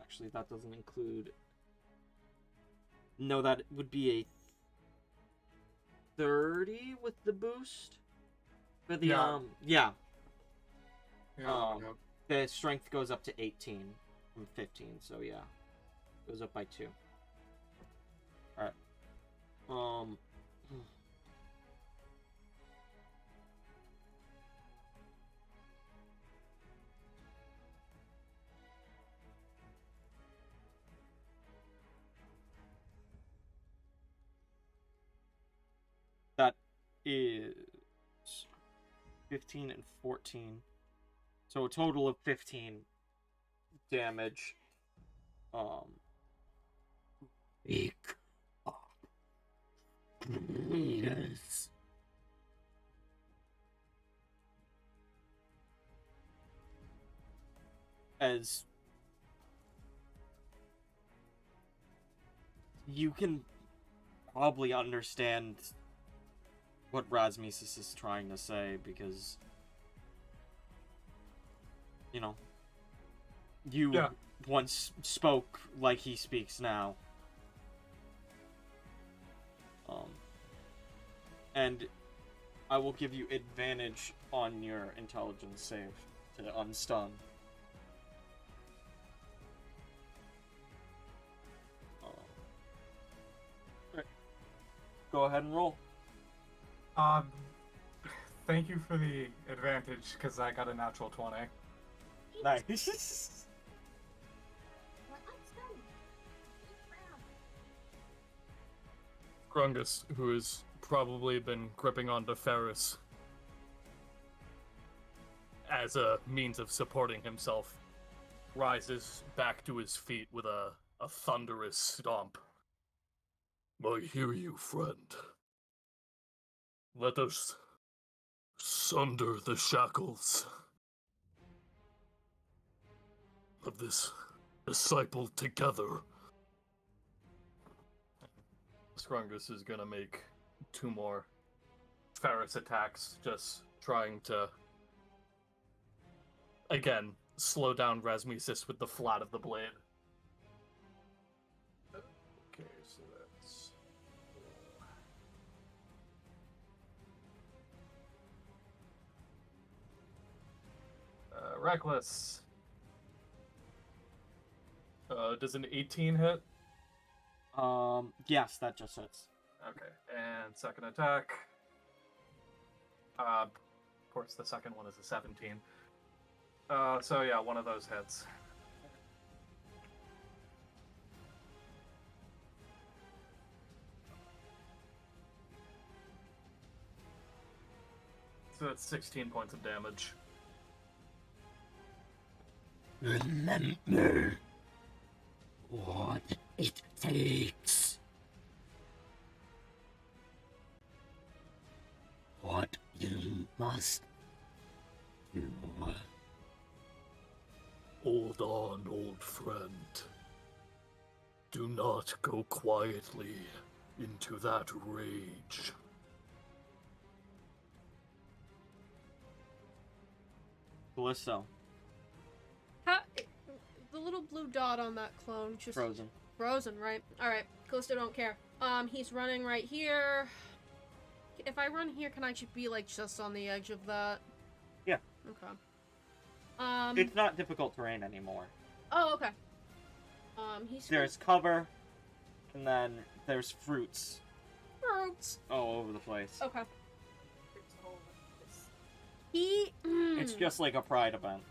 Actually, that doesn't include... No, that would be a 30 with the boost? For the, Yeah. yeah. Yeah, The strength goes up to 18 from 15, so yeah. Goes up by 2. Alright. That is 15 and 14. So a total of 15 damage. Wake up. Yes. As you can probably understand what Rasmesis is trying to say, because you know, you once spoke like he speaks now. And I will give you advantage on your intelligence save to unstun. Right. Go ahead and roll. Thank you for the advantage, because I got a natural 20. Nice. Grungus, who has probably been gripping onto Ferris as a means of supporting himself, rises back to his feet with a thunderous stomp. I hear you, friend. Let us sunder the shackles of this disciple together. Scrungus is gonna make 2 more Ferris attacks, just trying to, again, slow down Rasmesis with the flat of the blade. Okay, so that's... Reckless. Does an 18 hit? Yes, that just hits. Okay, and second attack. Of course, the second one is a 17. So yeah, one of those hits. So that's 16 points of damage. Remember what it takes. What you must do. Hold on, old friend. Do not go quietly into that rage. Callisto, How, the little blue dot on that clone just frozen. Frozen, right? Alright, Callisto don't care. He's running right here. If I run here, can I just be, like, just on the edge of that? Yeah. Okay. It's not difficult terrain anymore. Oh, okay. There's cover, and then there's fruits Fruits. all over the place. Okay. It's all over this. He... It's just like a pride event.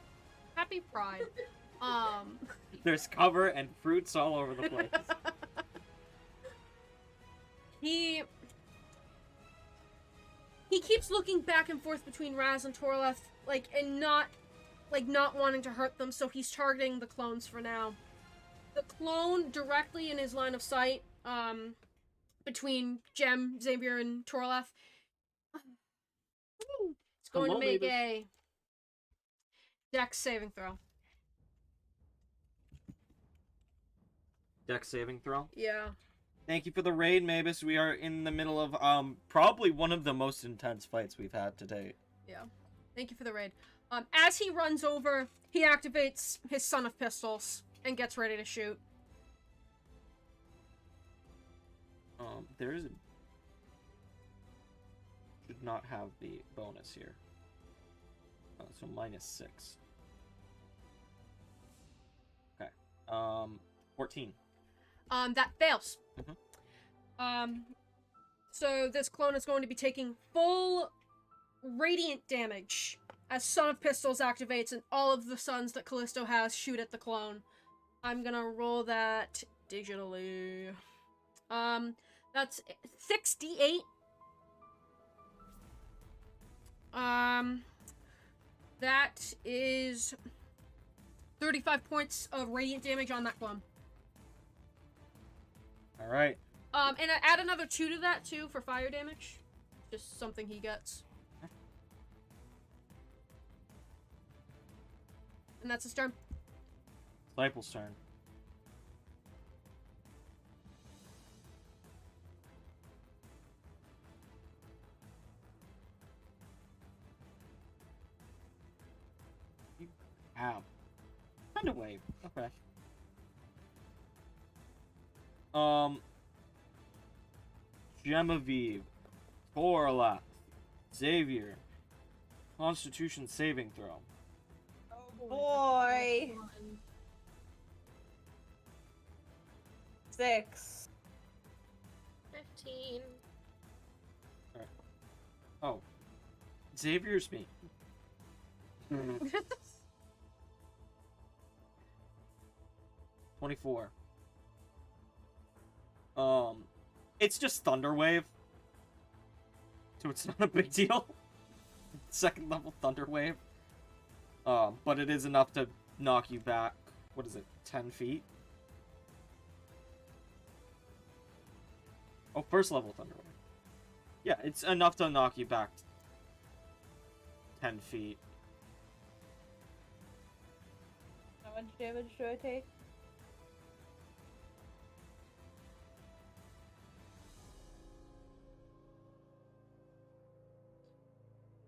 Happy Pride. There's cover and fruits all over the place. He keeps looking back and forth between Raz and Torleth, and not wanting to hurt them, so he's targeting the clones for now. The clone directly in his line of sight, between Jem, Xavier, and Torleth. It's going to make a Dex saving throw. Dex saving throw. Yeah. Thank you for the raid, Mavis. We are in the middle of probably one of the most intense fights we've had to date. Yeah. Thank you for the raid. As he runs over, he activates his Son of Pistols and gets ready to shoot. There is a... Should not have the bonus here. So -6. Okay. 14. That fails. Mhm. So this clone is going to be taking full radiant damage as Son of Pistols activates and all of the suns that Callisto has shoot at the clone. I'm gonna roll that digitally. That's 68. That is 35 points of radiant damage on that clone. Alright. And I add another 2 to that, too, for fire damage. Just something he gets. And that's his turn. Disciple's turn. You have. Thunderwave. Okay. Genevieve, Torla, Xavier, Constitution saving throw. Oh Boy. One. 6. 15. Oh, Xavier's me. 24. It's just Thunderwave. So it's not a big deal. Second level Thunderwave. But it is enough to knock you back, what is it, 10 feet? Oh, first level Thunderwave. Yeah, it's enough to knock you back 10 feet. How much damage do I take?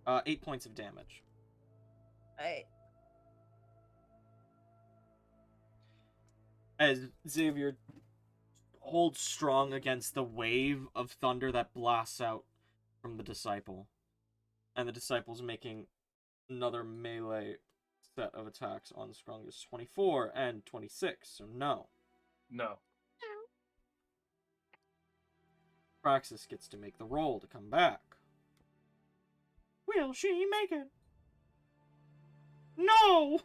Uh, 8 points of damage. Alright. As Xavier holds strong against the wave of thunder that blasts out from the Disciple. And the Disciple's making another melee set of attacks on the strongest 24 and 26, so no. No. Praxis gets to make the roll to come back. Will she make it? No!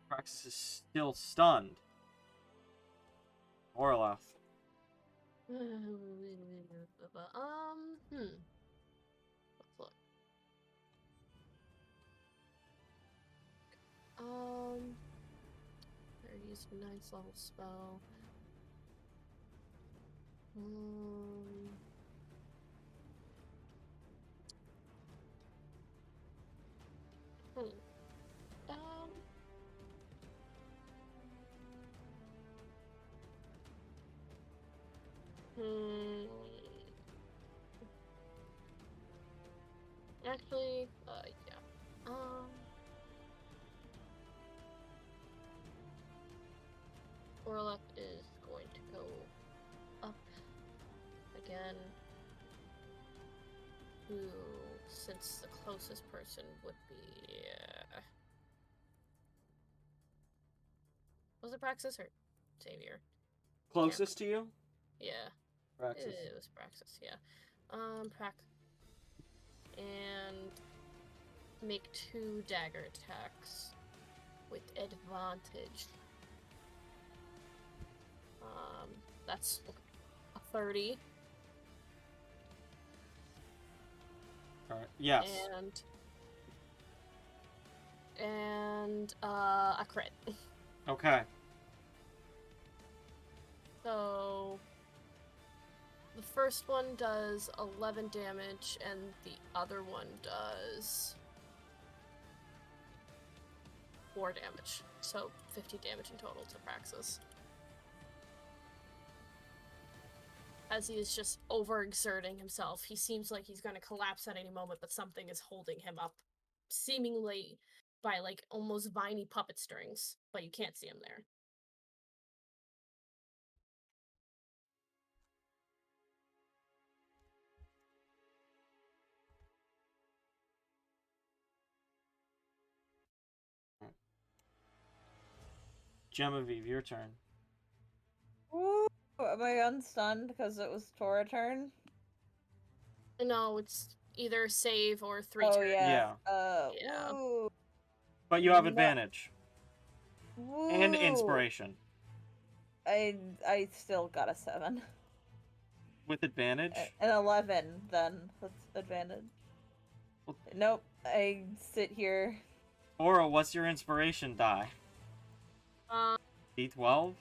Praxis is still stunned. Orloth. Let's look. There, use a nice level spell. Actually, yeah. Warlock is going to go up again. Who, since the closest person would be... was it Praxis or Xavier? Closest to you? Yeah. Praxis. It was Praxis, yeah. And make 2 dagger attacks with advantage. That's a 30. Alright. Yes. And a crit. Okay. So the first one does 11 damage, and the other one does 4 damage. So 50 damage in total to Praxis. As he is just overexerting himself. He seems like he's going to collapse at any moment, but something is holding him up, seemingly by, like, almost viney puppet strings, but you can't see him there. Genevieve, your turn. Ooh, am I unstunned because it was Tora turn? No, it's either save or 3 Oh turns. yeah. Yeah. Ooh. But you have No. advantage. And Woo. inspiration. I still got a 7. With advantage? An 11, then. That's advantage. Well- Nope. I sit here. Aura, what's your inspiration die? Um, D12?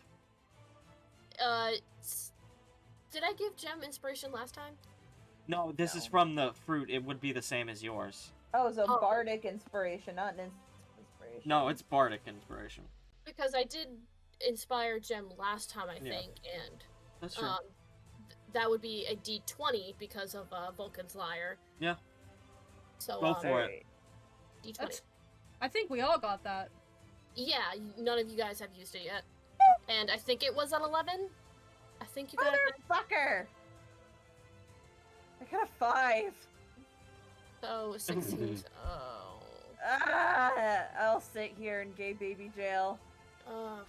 Did I give Gem inspiration last time? No, this is No. from the fruit. It would be the same as yours. Oh, it's a Oh. bardic inspiration, not an inspiration. No, it's bardic inspiration. Because I did inspire Gem last time, I Yeah. think, and That's true. that would be a D20 because of Vulcan's Lyre. Yeah. So Go for it. Alright. D20. That's- I think we all got that. Yeah, none of you guys have used it yet. And I think it was an 11? I think you got it. Motherfucker! I got a 5. So 16. Oh. Ah, I'll sit here in gay baby jail. Ugh.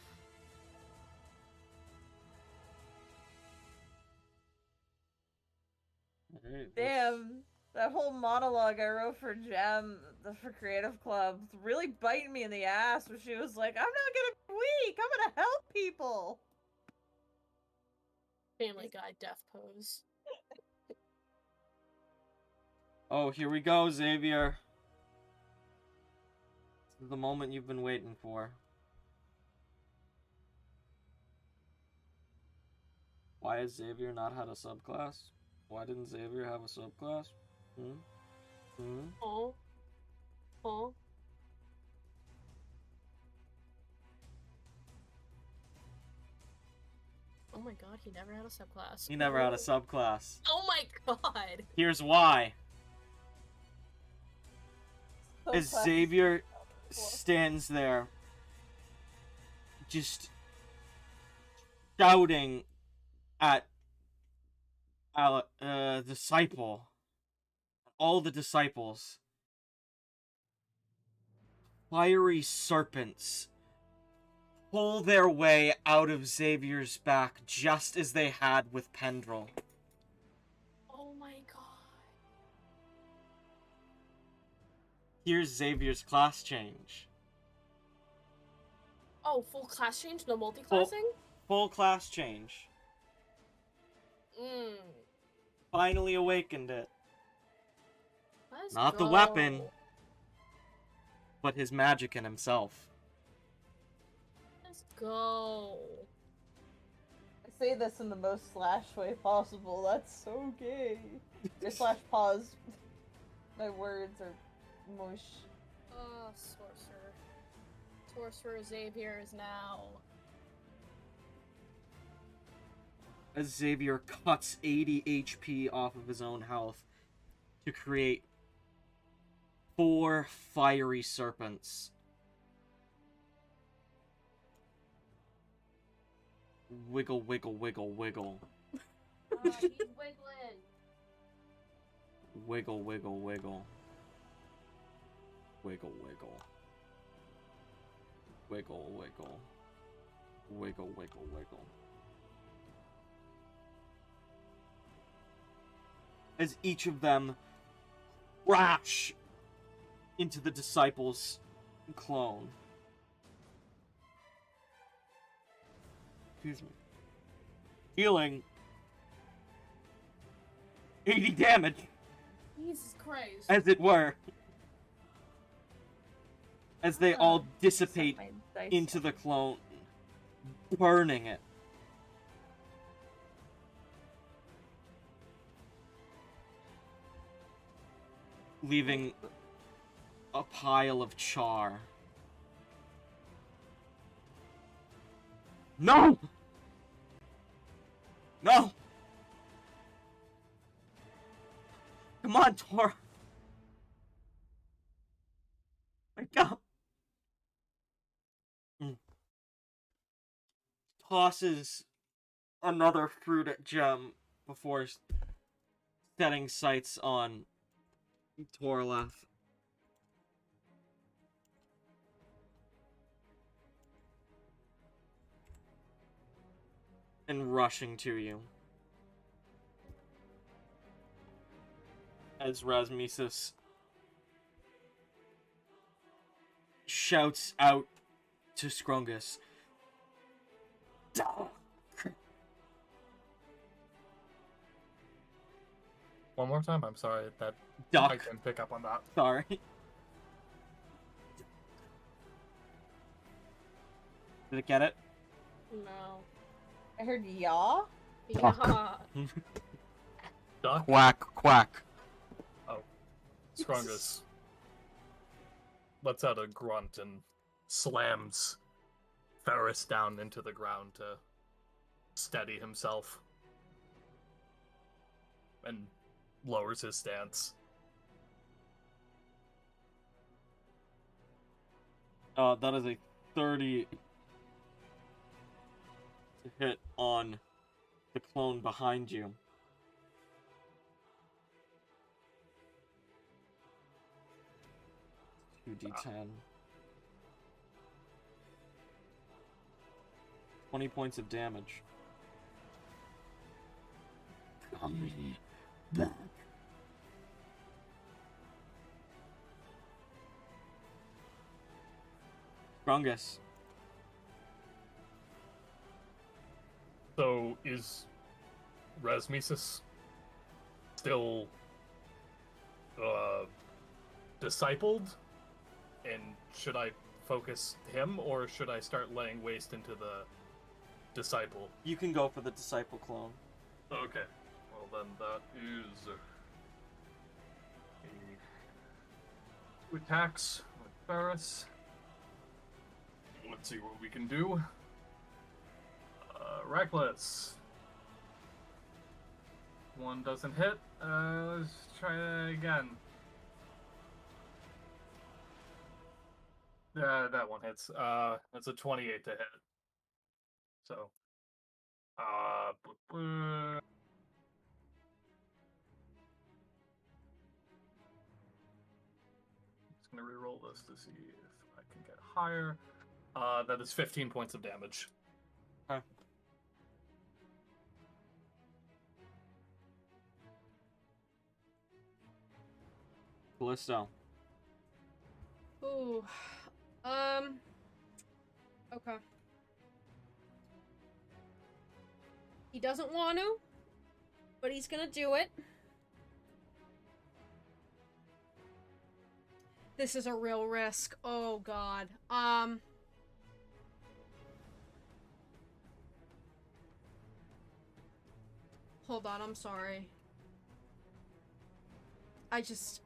Alright, Damn, that whole monologue I wrote for for Creative Club, really biting me in the ass when she was like, I'm not gonna be weak, I'm gonna help people! Family Guy death pose. Oh, here we go, Xavier. This is the moment you've been waiting for. Why has Xavier not had a subclass? Why didn't Xavier have a subclass? Oh. Oh. Oh my god, he never had a subclass. He never had a subclass. Oh my god! Here's why. So As class- Xavier stands there, just shouting at disciple, all the disciples. Fiery serpents pull their way out of Xavier's back just as they had with Pendrell. Oh my god. Here's Xavier's class change. Oh, full class change? No multi-classing? Full class change. Finally awakened it. Let's Not the go. weapon, but his magic in himself. Let's go. I say this in the most slash way possible, that's so gay. Your slash pause. My words are mush. Oh, Sorcerer. Sorcerer Xavier is now... As Xavier cuts 80 HP off of his own health to create 4 fiery serpents. Wiggle, wiggle, wiggle, wiggle. He's wiggling. Wiggle, wiggle, wiggle. Wiggle, wiggle. Wiggle, wiggle. Wiggle, wiggle, wiggle. As each of them crash into the disciples' clone. Excuse me. Healing 80 damage, Jesus Christ. as it were. As they all dissipate My dice. into the clone, burning it. Leaving a pile of char. No! No! Come on, Tor! Wake up! Tosses another fruit at Gem before setting sights on Torleth. And rushing to you. As Rasmesis shouts out to Scrungus. One more time. I'm sorry that I Duck. couldn't pick up on that. Sorry. Did it get it? No. I heard yaw. Yeah. Duck? Quack, quack. Scrungus lets out a grunt and slams Ferris down into the ground to steady himself. And lowers his stance. That is a 30 to hit on the clone behind you. Two D10. 20 points of damage. Coming back. Grungus. So is Rasmesis still discipled? And should I focus him, or should I start laying waste into the disciple? You can go for the disciple clone. Okay. Well, then that is two attacks with Ferris. Let's see what we can do. Reckless. One doesn't hit. Let's try that again. That one hits. That's a 28 to hit. So, just gonna reroll this to see if I can get higher. That is 15 points of damage. Okay. Callisto. Ooh. Okay. He doesn't want to, but he's gonna do it. This is a real risk. Oh god. Hold on, I'm sorry.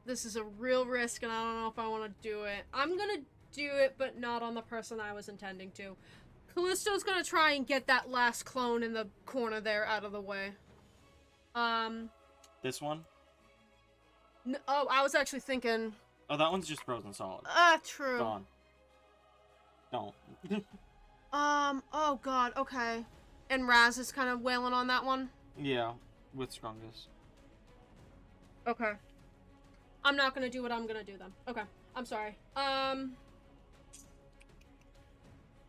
This is a real risk and I don't know if I want to do it. I'm gonna do it, but not on the person I was intending to. Callisto's gonna try and get that last clone in the corner there out of the way. This one? Oh, I was actually thinking... Oh, that one's just frozen solid. True. Gone. Don't. Oh god, okay. And Raz is kind of wailing on that one? Yeah, with strongest. Okay. I'm not gonna do what I'm gonna do then. Okay. I'm sorry.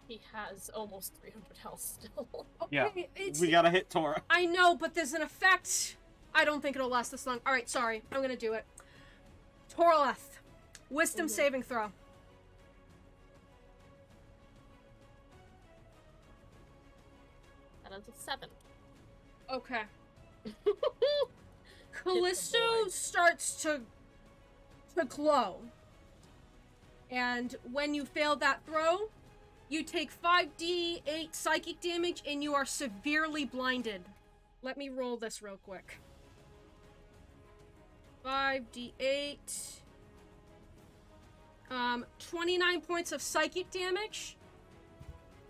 He has almost 300 health still. Okay, Yeah, it's... we gotta hit Tora. I know, but there's an effect. I don't think it'll last this long. Alright, sorry. I'm gonna do it. Torleth. Wisdom saving throw. That is a 7. Okay. Callisto starts to glow. And when you fail that throw, you take 5d8 psychic damage and you are severely blinded. Let me roll this real quick. 5d8. 29 points of psychic damage.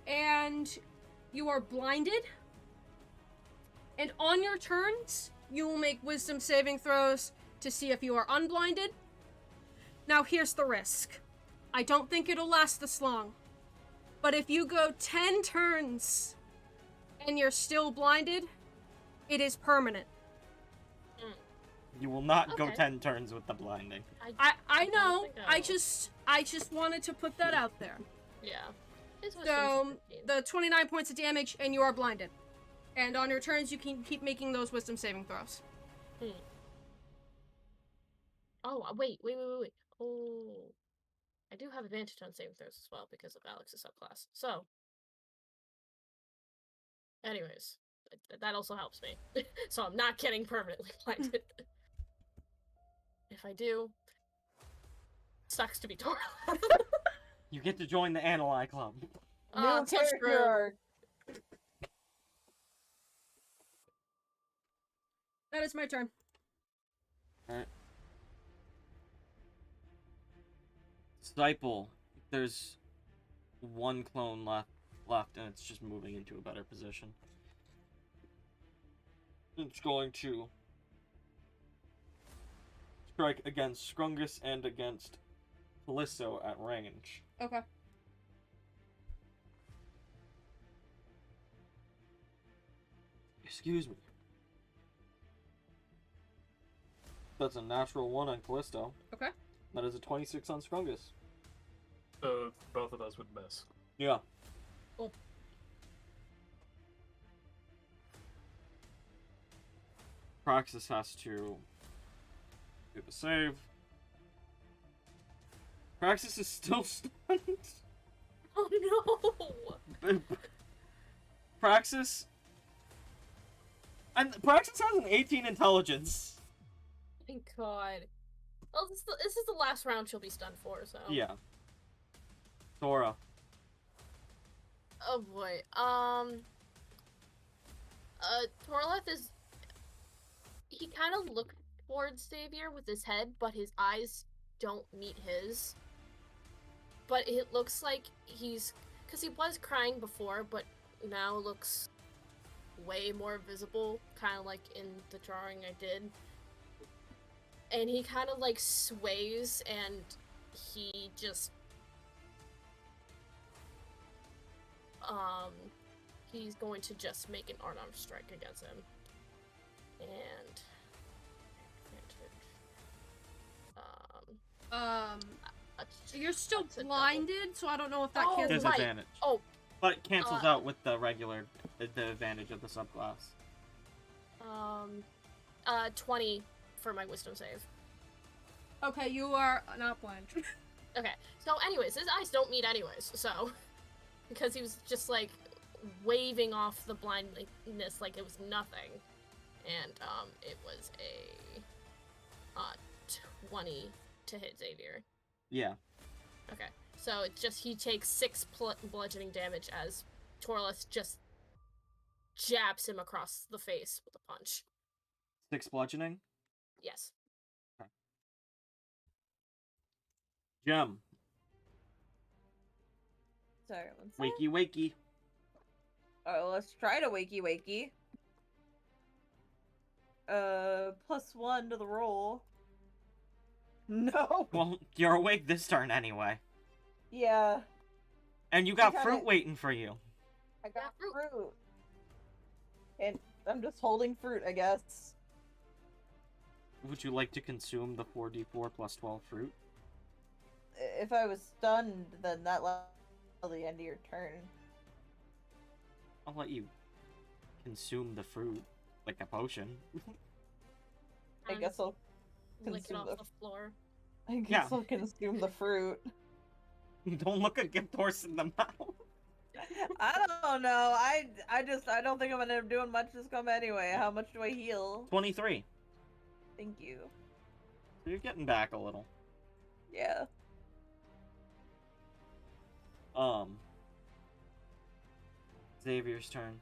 And you are blinded. And on your turns, you will make wisdom saving throws to see if you are unblinded. Now here's the risk. I don't think it'll last this long. But if you go 10 turns and you're still blinded, it is permanent. You will not go Okay. 10 turns with the blinding. I know. think I will. just wanted to put that out there. Yeah. His wisdom's So 15. the 29 points of damage and you are blinded. And on your turns you can keep making those wisdom saving throws. Oh, wait. Oh. I do have advantage on saving throws as well because of Alex's subclass. So. Anyways. That also helps me. So I'm not getting permanently blinded. If I do. Sucks to be Tora. You get to join the Analai Club. Oh, New so character screwed. arc. That is my turn. Alright. Disciple. There's one clone left, and it's just moving into a better position. It's going to strike against Scrungus and against Callisto at range. Okay. Excuse me. That's a natural 1 on Callisto. Okay. That is a 26 on Scrungus. So both of us would miss. Yeah. Cool. Praxis has to do the save. Praxis is still stunned. Oh no! Praxis. And Praxis has an 18 intelligence. Thank God. Well, this is the last round she'll be stunned for, so. Yeah. Tora. Oh boy. Torleth is. He kind of looks towards Xavier with his head, but his eyes don't meet his. But it looks like he's. Because he was crying before, but now looks way more visible, kind of like in the drawing I did. And he kind of like sways and he just. He's going to just make an unarmed strike against him. And You're still that's a double. blinded, so I don't know if that Oh, cancels. right. Disadvantage. Oh, But it cancels Uh, out with the regular, the advantage of the subclass. 20 for my wisdom save. Okay, you are not blind. Okay, so anyways, his eyes don't meet anyways, so. Because he was just like waving off the blindness like it was nothing. And it was a 20 to hit Xavier. Yeah. Okay, so it's just he takes 6 bludgeoning damage as Torleth just jabs him across the face with a punch. 6 bludgeoning. Yes. Gem. Sorry, one second. Wakey wakey. Alright, let's try to wakey wakey. +1 to the roll. No! Well, you're awake this turn anyway. Yeah, And you got I fruit kinda- waiting for you. I got Yeah, fruit. fruit. And I'm just holding fruit, I guess. Would you like to consume the 4d4 plus 12 fruit? If I was stunned, then that lasts till the end of your turn. I'll let you consume the fruit, like a potion. I And guess I'll lick it consume off the. the floor. I guess Yeah. I'll consume the fruit. Don't look a gift horse in the mouth. I don't know. I don't think I'm gonna end up doing much this come anyway. How much do I heal? 23. Thank you. So you're getting back a little. Yeah. Xavier's turn.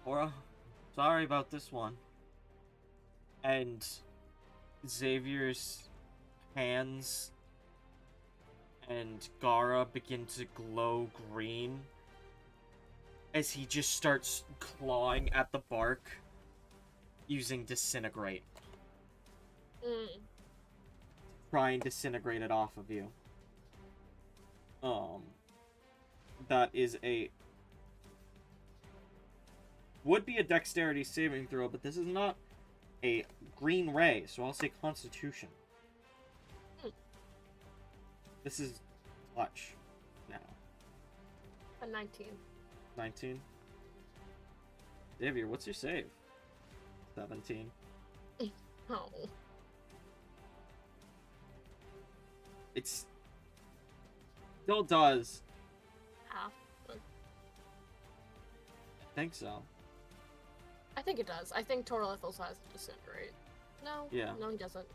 Aura, sorry about this one. And Xavier's hands and Gara begin to glow green as he just starts clawing at the bark using Disintegrate. Try and disintegrate it off of you. That is a... Would be a dexterity saving throw, but this is not a green ray, so I'll say Constitution. This is clutch now. A 19. 19. Xavier, what's your save? 17. Oh. It's... Still does. Half. I think so. I think it does. I think Torlith also has Disintegrate. No? Yeah. No, he doesn't.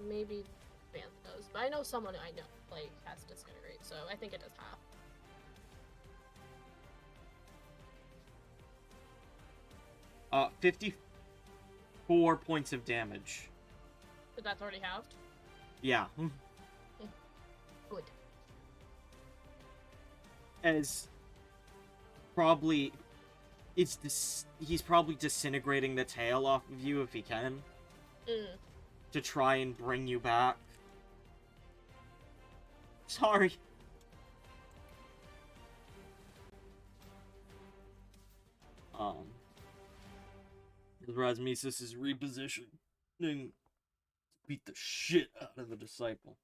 Maybe Bant does. But I know someone I know, like, has Disintegrate, so I think it does half. 54 points of damage. But that's already halved? Yeah. Good. As probably it's this, he's probably disintegrating the tail off of you if he can to try and bring you back. Sorry. Rasmesis is repositioning to beat the shit out of the disciple.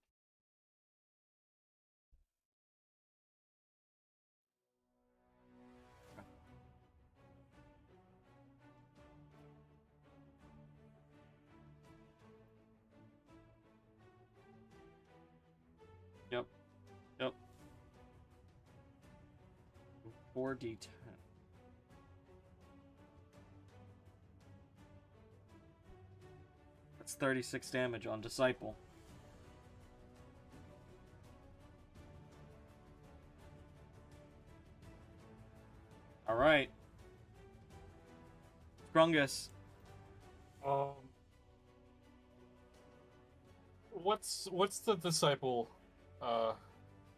Yep. 4d10. That's 36 damage on Disciple. Alright. Grungus. What's the disciple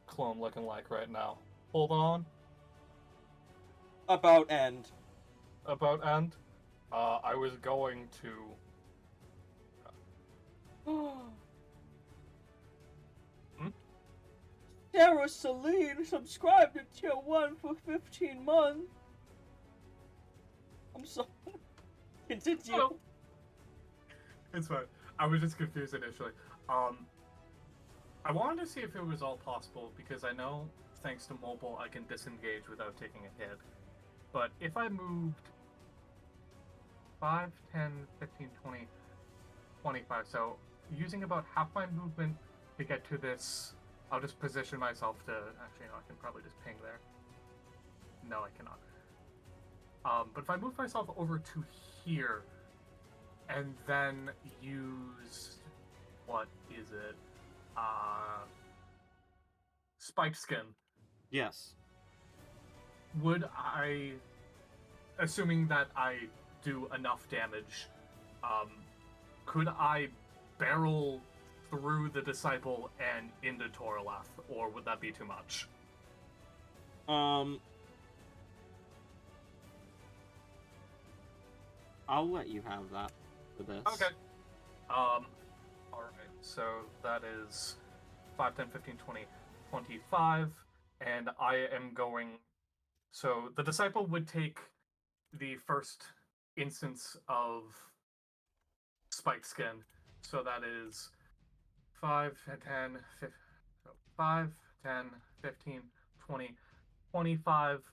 clone looking like right now? Hold on. About end. About end. I was going to. Sarah Celine subscribed to tier 1 for 15 months. I'm sorry. Continue. Oh. It's fine. I was just confused initially. I wanted to see if it was all possible, because I know, thanks to mobile, I can disengage without taking a hit. But if I moved 5, 10, 15, 20, 25, so using about half my movement to get to this, I'll just position myself to... Actually, no, I can probably just ping there. No, I cannot. But if I move myself over to here, and then use... What is it? Spiked Skin. Yes. Would I... Assuming that I do enough damage, could I barrel through the Disciple and into Toraleth, or would that be too much? I'll let you have that for this. Okay. Alright, so that is 5, 10, 15, 20, 25, and I am going... So the Disciple would take the first instance of spiked skin. So that is 5, 10, 5, 10, 15, 20, 25.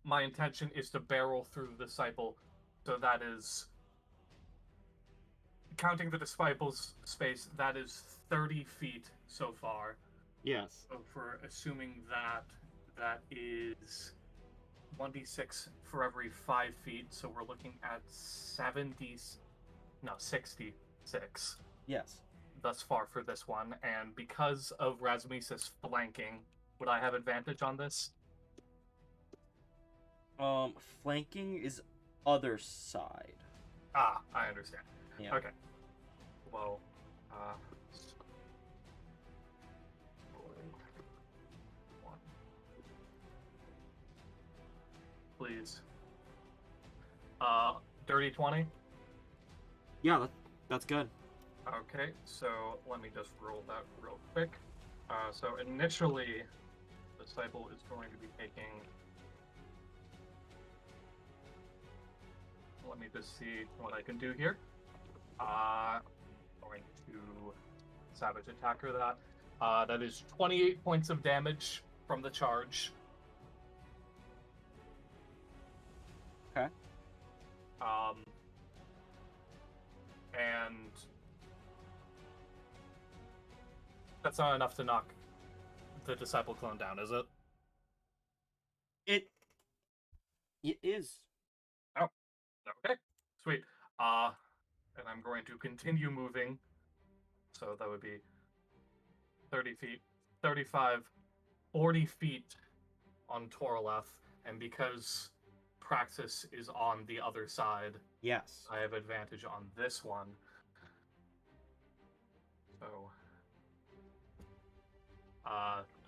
My intention is to barrel through the disciple. So that is, counting the disciple's space, that is 30 feet so far. Yes. So for assuming that, that is 1d6 for every 5 feet. So we're looking at 66 Yes. thus far for this one. And because of Rasmus's flanking, would I have advantage on this? Flanking is other side. Ah, I understand. Yeah. Okay. Well, one. Please. Dirty 20? Yeah, that's good. Okay, so let me just roll that real quick. So initially, the disciple is going to be taking... Let me just see what I can do here. Going to Savage Attacker that. That is 28 points of damage from the charge. Okay. And that's not enough to knock the disciple clone down, is it? It is. Okay, sweet. And I'm going to continue moving. So that would be 30 feet, 35, 40 feet on Toraleth. And because Praxis is on the other side, Yes. I have advantage on this one. So,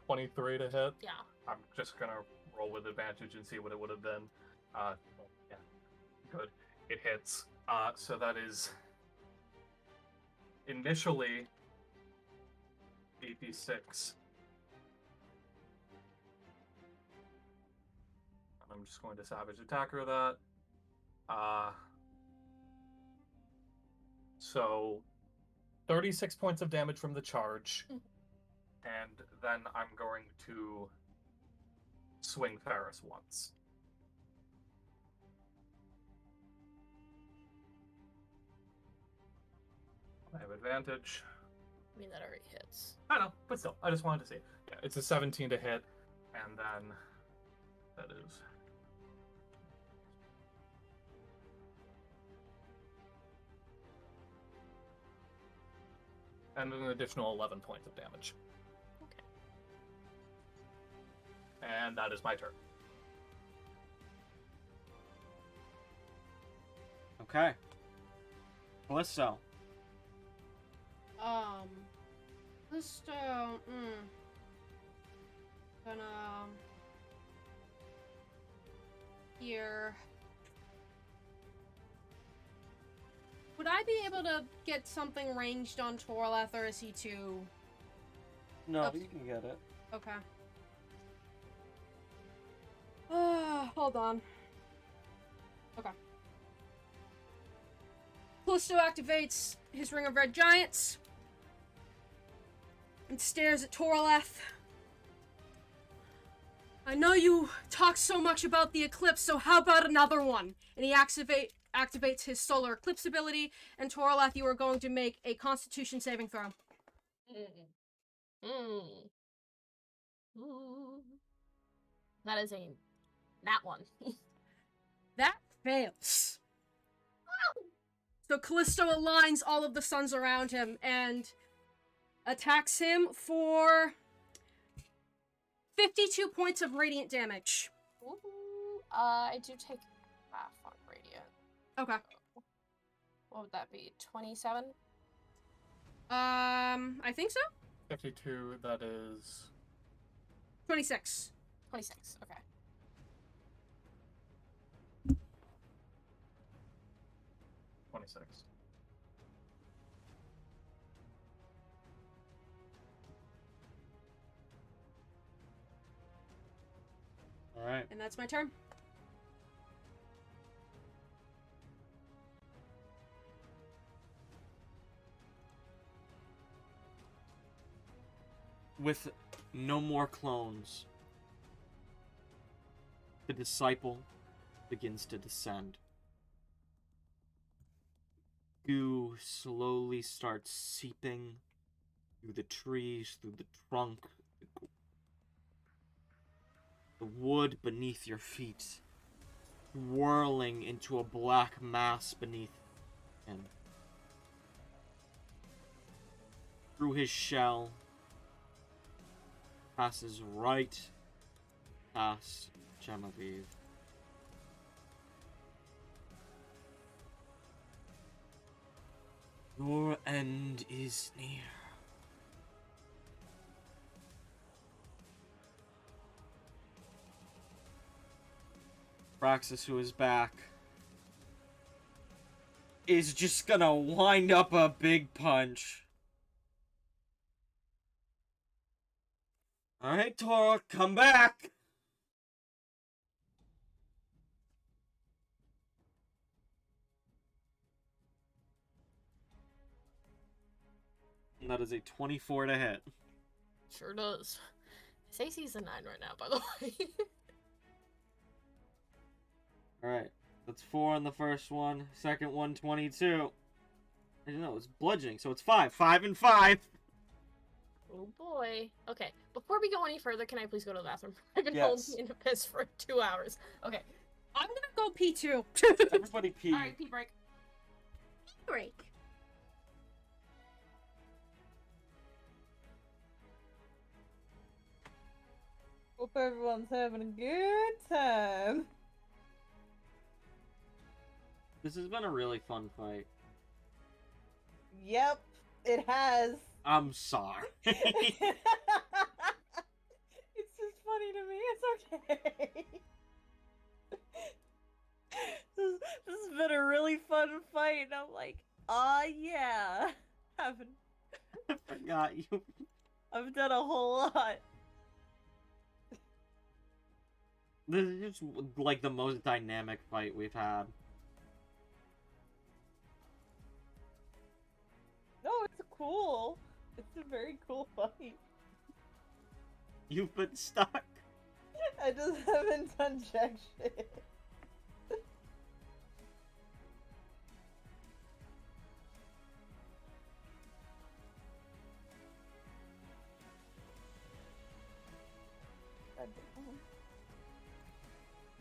23 to hit. Yeah. I'm just gonna roll with advantage and see what it would have been. Yeah, good. It hits. So that is initially 86. And I'm just going to Savage Attacker that. So 36 points of damage from the charge. And then I'm going to swing Ferris once. I have advantage. I mean, that already hits. I know, but still, I just wanted to see. Yeah, it's a 17 to hit, and then that is... And an additional 11 points of damage. Okay. And that is my turn. Okay. Callisto. Listo, gonna here. Would I be able to get something ranged on Toraleth, or is he too? No, Oops. you can get it. Okay. Hold on. Okay. Callisto activates his Ring of Red Giants and stares at Toraleth. I know you talk so much about the eclipse, so how about another one? And he activates his solar eclipse ability, and Toraleth, you are going to make a Constitution saving throw. That is a nat one. That fails. So Callisto aligns all of the suns around him and attacks him for 52 points of radiant damage. Ooh, I do take half on radiant. Okay. What would that be? 27? I think so. 52, that is... 26. 26, okay. Alright. And that's my turn. With no more clones, the disciple begins to descend. Goo slowly starts seeping through the trees, through the trunk, the wood beneath your feet, whirling into a black mass beneath him. Through his shell, passes right past Genevieve. Your end is near. Praxis, who is back, is just gonna wind up a big punch. Alright, Tora, come back! And that is a 24 to hit. Sure does. His AC's a 9 right now, by the way. Alright, that's 4 on the first one. Second one, 22. I don't know, it's bludgeoning, so it's 5. 5 and 5! Oh boy. Okay, before we go any further, can I please go to the bathroom? I've been Yes. holding in a piss for 2 hours. Okay. I'm gonna go pee too. Everybody pee. Alright, pee break. Break. Hope everyone's having a good time. This has been a really fun fight. Yep, it has. I'm sorry. It's just funny to me. It's okay. This has been a really fun fight, and I'm like, yeah. I forgot you. I've done a whole lot. This is just like the most dynamic fight we've had. No, it's cool. It's a very cool fight. You've been stuck. I just haven't done jack shit.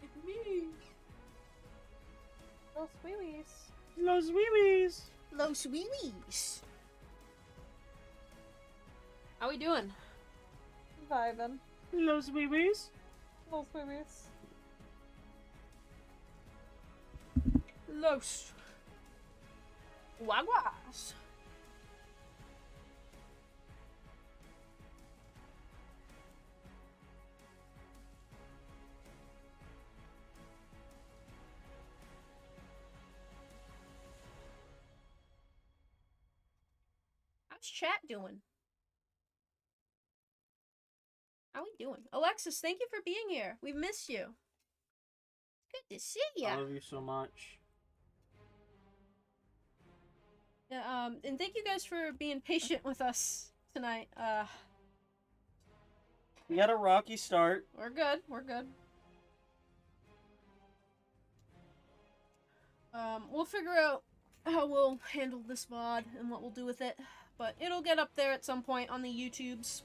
It's me. Los wee-wees. Los wee-wees. Los wee-wees. How we doing? Vibing. Los wee-wees. Los wee-wees. Los Waguas. How's chat doing? How we doing? Alexis, thank you for being here. We've missed you. Good to see I ya. love you so much. Yeah, and thank you guys for being patient with us tonight. We had a rocky start. We're good. We're good. We'll figure out how we'll handle this VOD and what we'll do with it, but it'll get up there at some point on the YouTubes.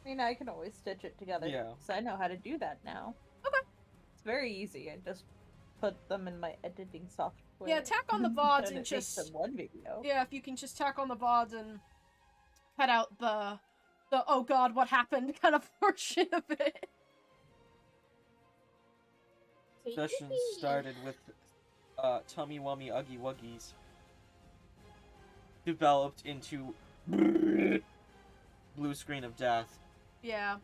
I mean, I can always stitch it together. Yeah. Because I know how to do that now. Okay. It's very easy. I just put them in my editing software. Yeah, tack on the VODs and and it makes just them one video. yeah, if you can just tack on the VODs and cut out the oh god, what happened kind of portion of it. Session started with Tummy Wummy Uggy Wuggies. Developed into blue screen of death. Yeah.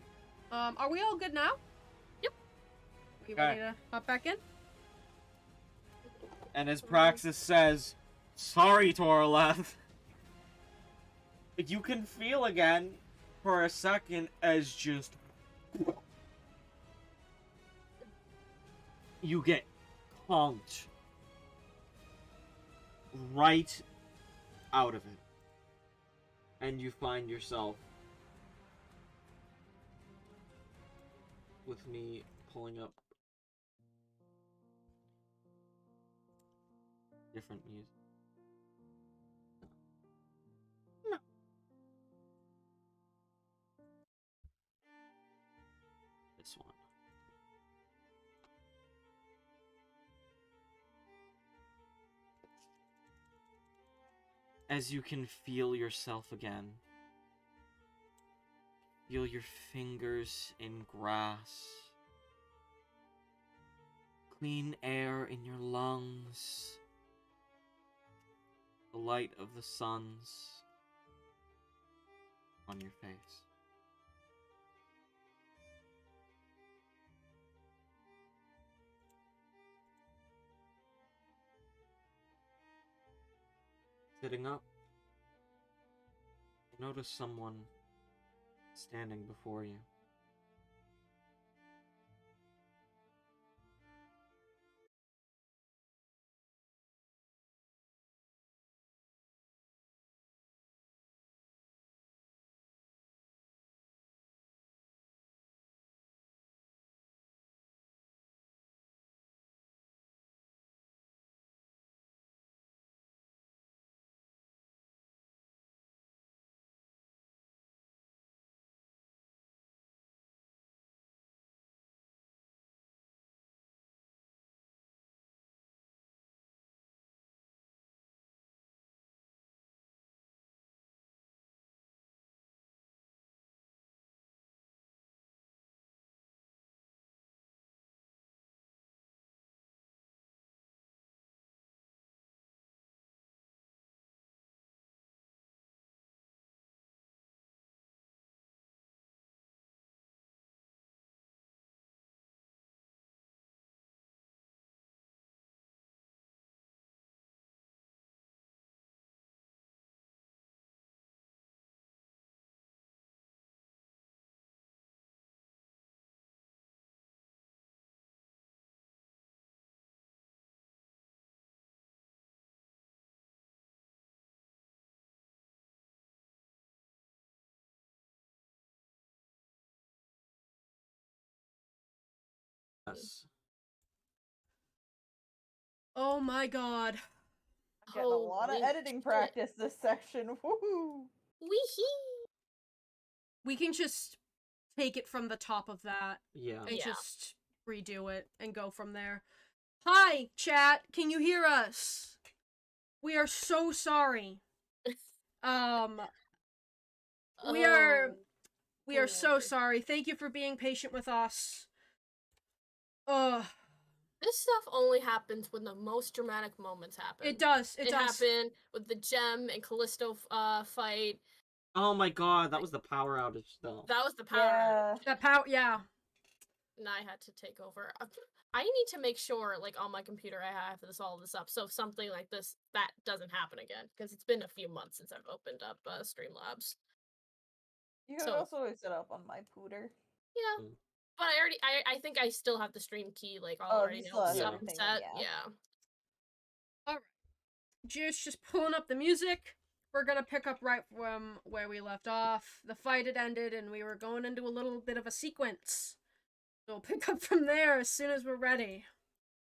Are we all good now? Yep. Are you ready to hop back in? And as Praxis says, sorry, Toraleth. You can feel again for a second as just you get conked right out of it. And you find yourself with me pulling up different music. No. This one. As you can feel yourself again. Feel your fingers in grass. Clean air in your lungs. The light of the suns on your face. Sitting up, you notice someone standing before you. Yes. Oh my god. Getting a lot of Holy editing shit. practice this section. Woohoo! Wee-hee! We can just take it from the top of that Yeah. and Yeah. just redo it and go from there. Hi, chat. Can you hear us? We are so sorry. We are so Lord. sorry. Thank you for being patient with us. Ugh. This stuff only happens when the most dramatic moments happen. It does. It does. happened with the Gem and Callisto fight. Oh my god, that was the power outage though. That was the power Yeah. outage. That power, yeah. And I had to take over. I need to make sure, like, on my computer I have all this up, so if something like this, that doesn't happen again, because it's been a few months since I've opened up Streamlabs. You can So- also always set up on my pooter. Yeah. Mm. But I think I still have the stream key, like, Oh, already you know still have set. everything, yeah. Yeah. Alright. Just pulling up the music. We're gonna pick up right from where we left off. The fight had ended and we were going into a little bit of a sequence. So we'll pick up from there as soon as we're ready.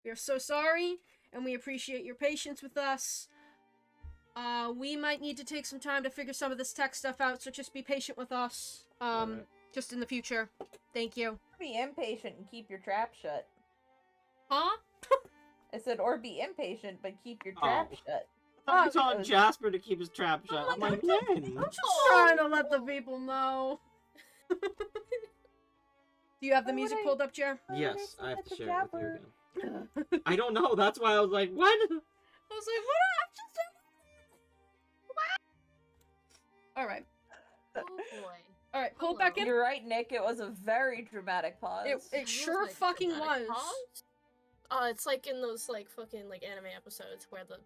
We are so sorry, and we appreciate your patience with us. We might need to take some time to figure some of this tech stuff out, so just be patient with us. Alright. Just in the future. Thank you. Be impatient and keep your trap shut. Huh? I said, or be impatient, but keep your trap Oh. shut. I thought you Oh, told those- Jasper to keep his trap shut. I'm like, man. I'm just trying to let the people know. Do you have the Why would music I- pulled up, Jer? why would Yes, say I have that to to share it with you Japper? again. I don't know, that's why I was like, what? I was like, what? Alright. Oh boy. Alright, pull it back in. You're right, Nick. It was a very dramatic pause. It That sure was, like, fucking dramatic was. pause. It's like in those like fucking like anime episodes where the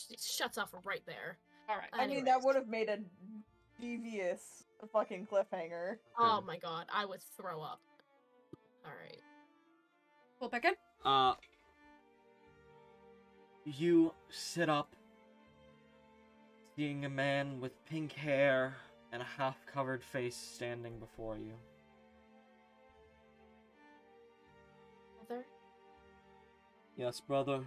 it shuts off right there. Alright. I mean, that would have made a devious fucking cliffhanger. Oh my god, I would throw up. Alright. Pull it back in. You sit up, seeing a man with pink hair and a half-covered face standing before you. Yes, brother.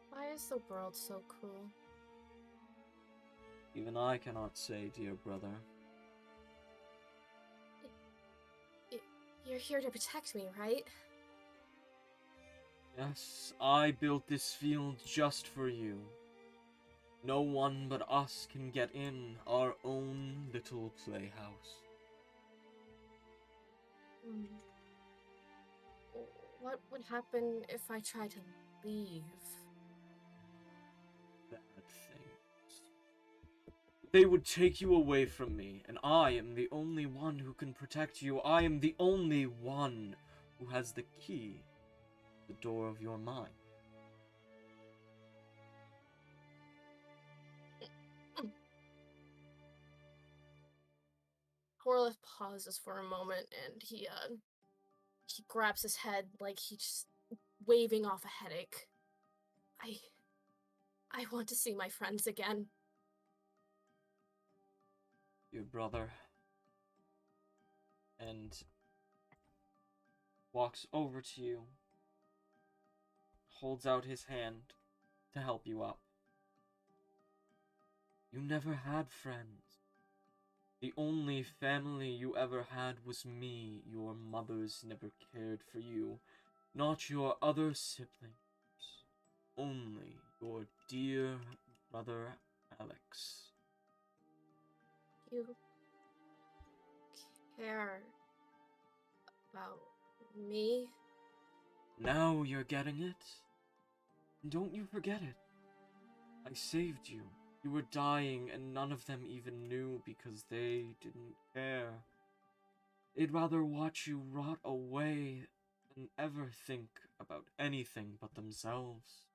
Why is the world so cruel? Even I cannot say, dear brother. You're here to protect me, right? Yes, I built this field just for you. No one but us can get in our own little playhouse. What would happen if I try to leave? Bad things. They would take you away from me, and I am the only one who can protect you. I am the only one who has the key to the door of your mind. Corlith pauses for a moment, and he grabs his head like he's just waving off a headache. I want to see my friends again. Your brother. And walks over to you, holds out his hand to help you up. You never had friends. The only family you ever had was me. Your mothers never cared for you, not your other siblings. Only your dear brother Alex. You care about me? Now you're getting it? Don't you forget it. I saved you. You were dying and none of them even knew because they didn't care. They'd rather watch you rot away than ever think about anything but themselves.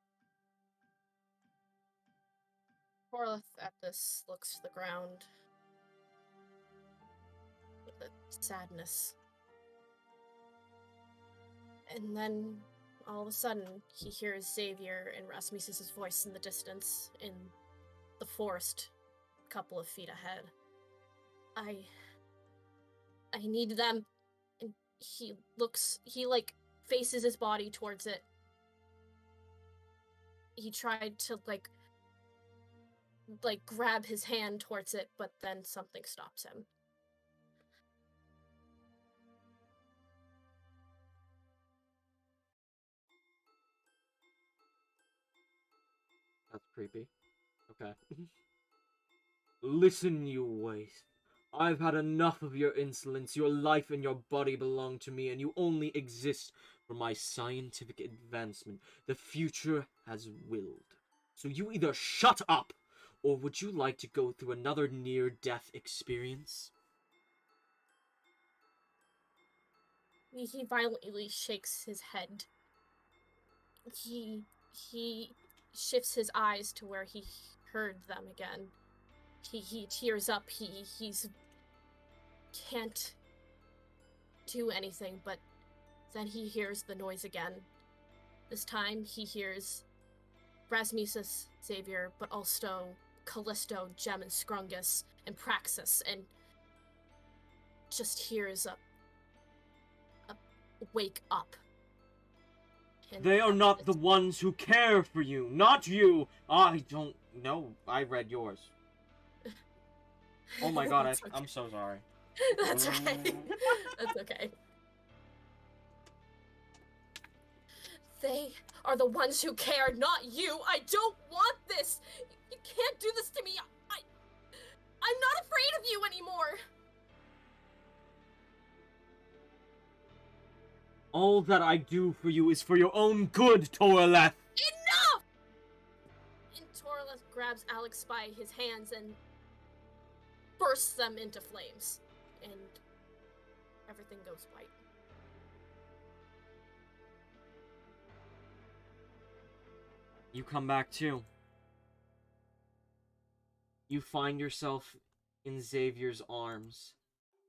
Corlith at this looks to the ground with a sadness. And then, all of a sudden, he hears Xavier and Rasmus's voice in the distance, in the forest, a couple of feet ahead. I need them. And he faces his body towards it. He tried to, grab his hand towards it, but then something stops him. That's creepy. Okay. Listen, you waste. I've had enough of your insolence. Your life and your body belong to me, and you only exist for my scientific advancement. The future has willed. So you either shut up, or would you like to go through another near-death experience? He violently shakes his head. He shifts his eyes to where he heard them again. He tears up. He's can't do anything, but then he hears the noise again. This time he hears Rasmusus, Xavier, but also Callisto, Gem, and Scrungus, and Praxis, and just hears a wake up. And They are not the ones who care for you, not you! I don't know. I read yours. Oh my god, That's okay. I'm so sorry. That's okay. That's okay. They are the ones who care, not you. I don't want this. You can't do this to me. I'm not afraid of you anymore. All that I do for you is for your own good, Toraleth! Enough! And Toraleth grabs Alex by his hands and bursts them into flames. And everything goes white. You come back too. You find yourself in Xavier's arms.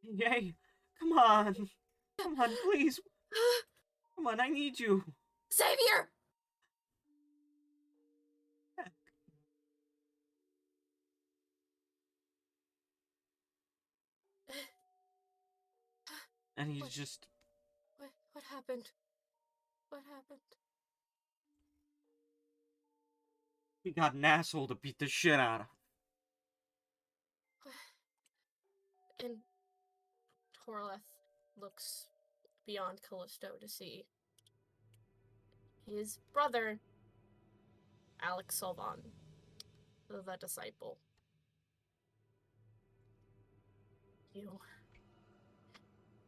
Yay! Come on! Come on, please! Come on, I need you! Xavier! And he's just... What happened? What happened? We got an asshole to beat the shit out of. And Torleth looks beyond Callisto to see his brother, Alex Solvan, the disciple.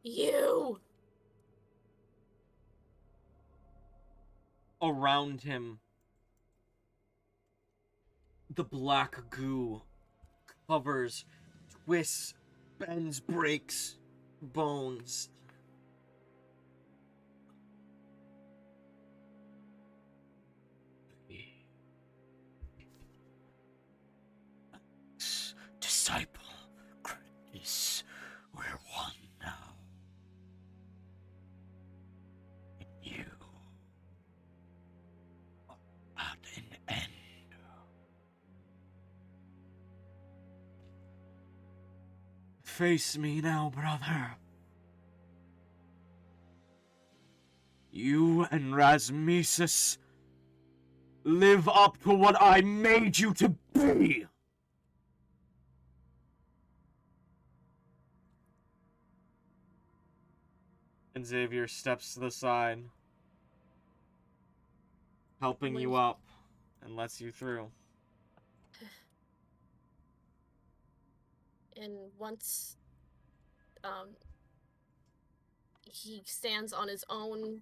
You! Around him, the black goo covers, twists, bends, breaks, bones. Disciple, Chris, we're one now. And you are at an end. Face me now, brother. You and Rasmesis live up to what I made you to be. And Xavier steps to the side, helping you up, and lets you through. And once he stands on his own,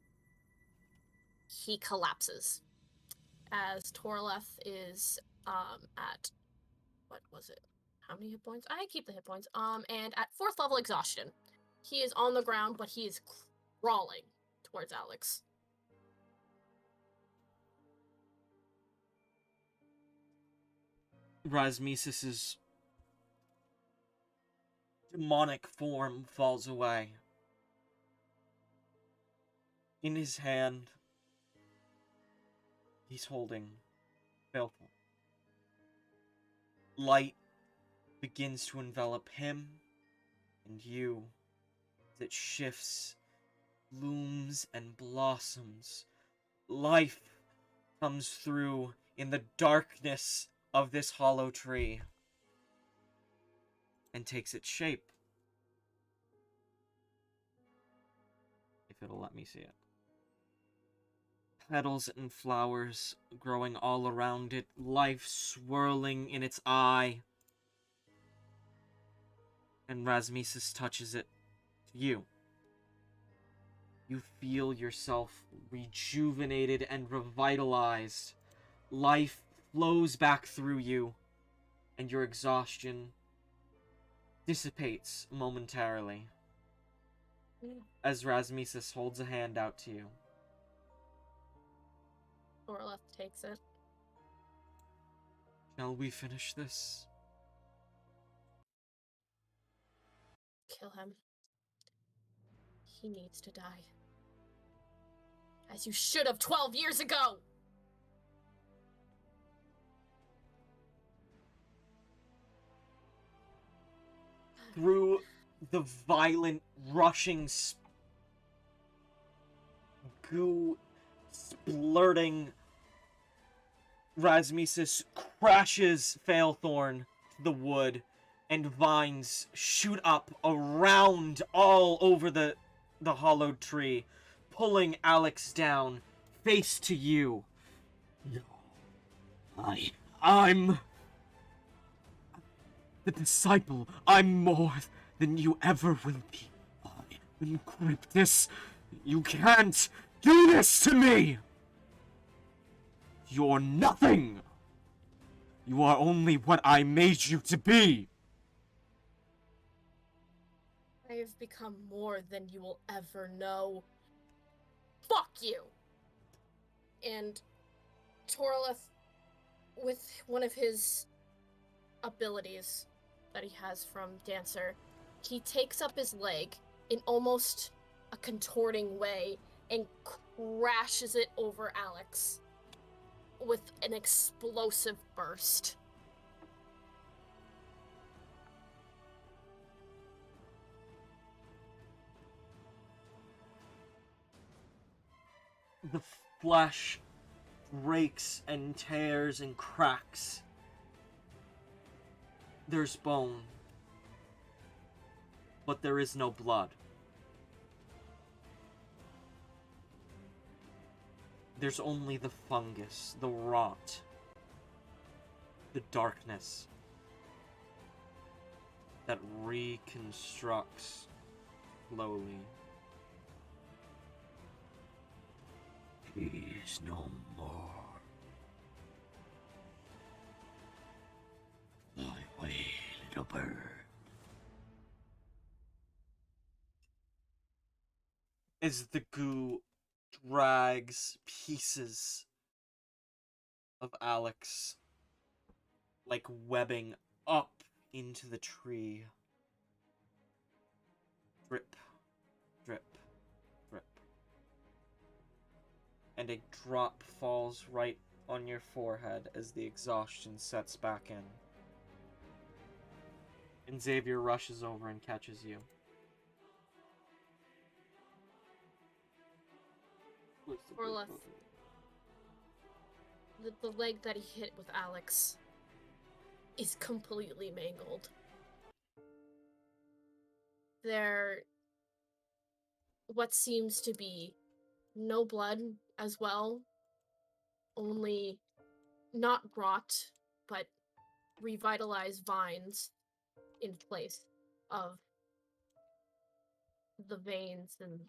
he collapses. As Torleth is at, what was it? How many hit points? I keep the hit points. And at 4th level exhaustion. He is on the ground, but he is crawling towards Alex. Rasmesis' demonic form falls away. In his hand, he's holding Baleful. Light begins to envelop him and you. It shifts, blooms, and blossoms. Life comes through in the darkness of this hollow tree and takes its shape. If it'll let me see it. Petals and flowers growing all around it, life swirling in its eye. And Rasmesis touches it to you. You feel yourself rejuvenated and revitalized. Life flows back through you, and your exhaustion dissipates momentarily. As Rasmesis holds a hand out to you. Torleth takes it. Shall we finish this? Kill him. He needs to die. As you should have 12 years ago! Through the violent, rushing, goo splurting, Rasmesis crashes Failthorn to the wood, and vines shoot up around all over the hollowed tree, pulling Alex down, face to you. No. I'm the disciple. I'm more than you ever will be. Encryptus, you can't do this to me! You're nothing! You are only what I made you to be! I have become more than you will ever know. Fuck you! And Torleth, with one of his abilities that he has from Dancer, he takes up his leg in almost a contorting way and crashes it over Alex with an explosive burst. The flesh breaks and tears and cracks. There's bone, but there is no blood. There's only the fungus, the rot, the darkness that reconstructs slowly. He is no more. Fly away, little bird. As the goo drags pieces of Alex like webbing up into the tree. Drip, drip, drip. And a drop falls right on your forehead as the exhaustion sets back in. And Xavier rushes over and catches you. Or less. The leg that he hit with Alex is completely mangled. What seems to be no blood as well, only not rot, but revitalized vines in place of the veins and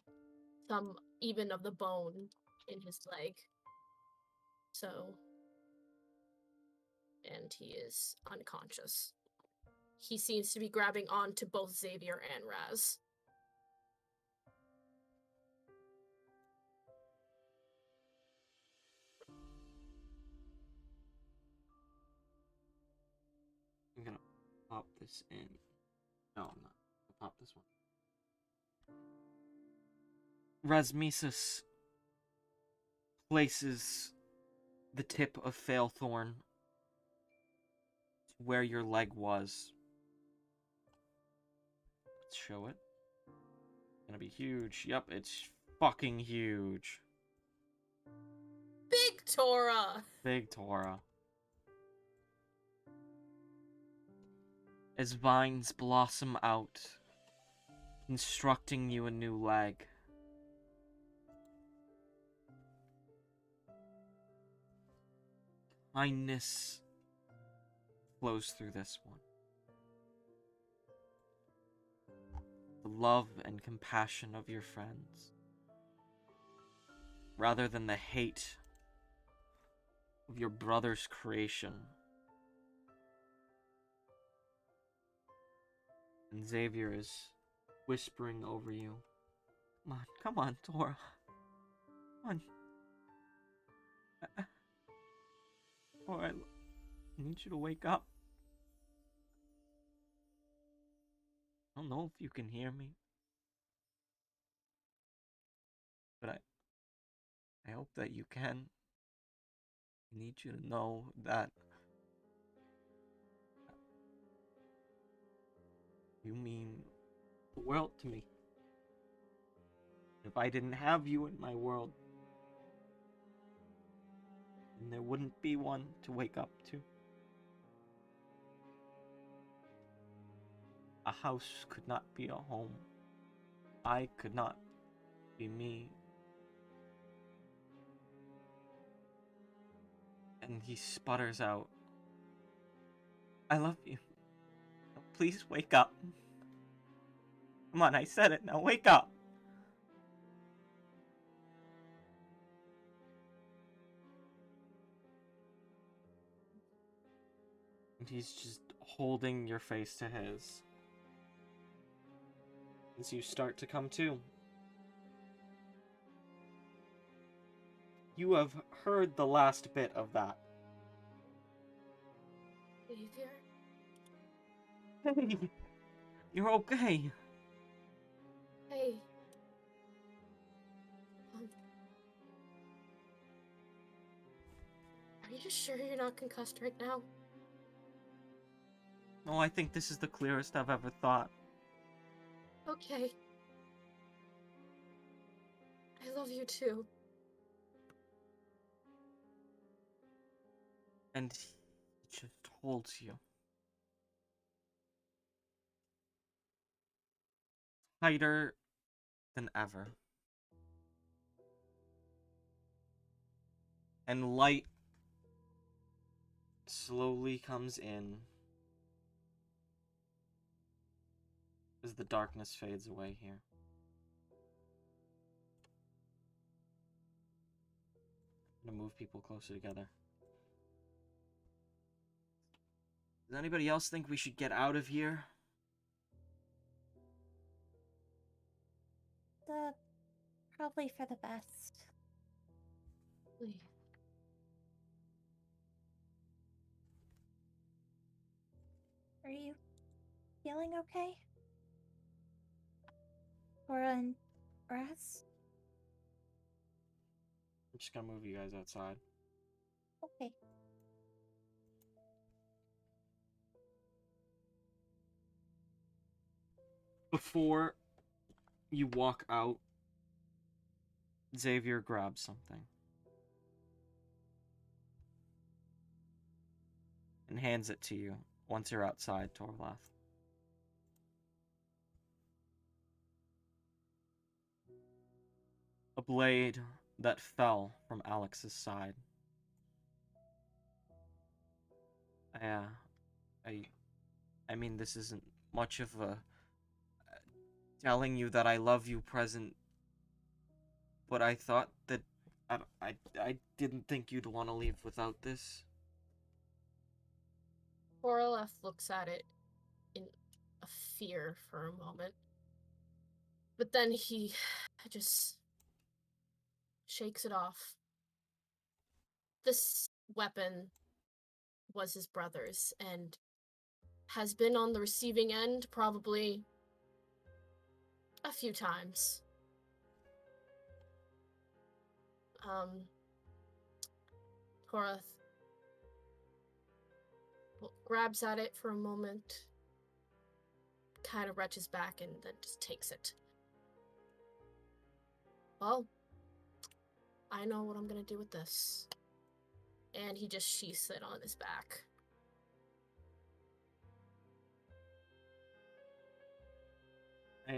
some even of the bone in his leg. And he is unconscious. He seems to be grabbing on to both Xavier and Raz. I'm gonna pop this in. No, I'm not. I'll pop this one. Rasmesus places the tip of Failthorn where your leg was. Let's show it. It's gonna be huge. Yep, it's fucking huge. Big Tora! Big Tora. As vines blossom out, constructing you a new leg. Kindness flows through this one. The love and compassion of your friends, rather than the hate of your brother's creation. And Xavier is whispering over you. Come on, Tora. Come on. Tora, I need you to wake up. I don't know if you can hear me, but I hope that you can. I need you to know that you mean the world to me. If I didn't have you in my world, then there wouldn't be one to wake up to. A house could not be a home. I could not be me. And he sputters out, I love you. Now please wake up. Come on, I said it. Now wake up. And he's just holding your face to his as you start to come to. You have heard the last bit of that. Xavier? Hey, you're okay. Hey. Are you sure you're not concussed right now? No, I think this is the clearest I've ever thought. Okay. I love you too. And he just holds you. Tighter than ever. And light slowly comes in as the darkness fades away here. I'm gonna move people closer together. Does anybody else think we should get out of here? Probably for the best. Are you feeling okay? Cora and Raz? I'm just gonna move you guys outside. Okay. Before you walk out, Xavier grabs something and hands it to you once you're outside, Torlath. A blade that fell from Alex's side. Yeah, I mean, this isn't much of a telling you that I love you present, but I thought that I didn't think you'd want to leave without this. Borolef looks at it in a fear for a moment. But then he just shakes it off. This weapon was his brother's and has been on the receiving end probably a few times. Korath grabs at it for a moment, kind of retches back, and then just takes it. Well, I know what I'm gonna do with this. And he just sheaths it on his back. I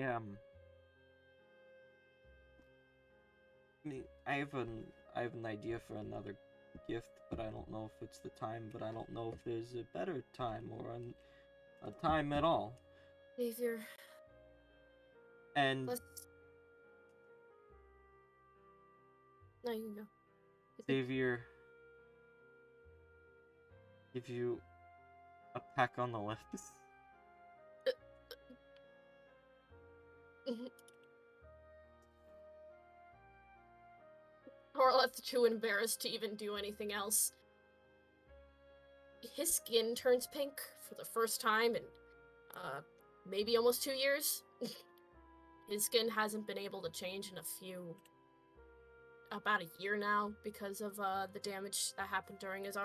have an idea for another gift, but I don't know if it's the time, but I don't know if there's a better time or a time at all. Xavier. And No, you can go. Xavier give you a peck on the lips. Corleth's too embarrassed to even do anything else. His skin turns pink for the first time in maybe almost 2 years. His skin hasn't been able to change in about a year now because of the damage that happened during his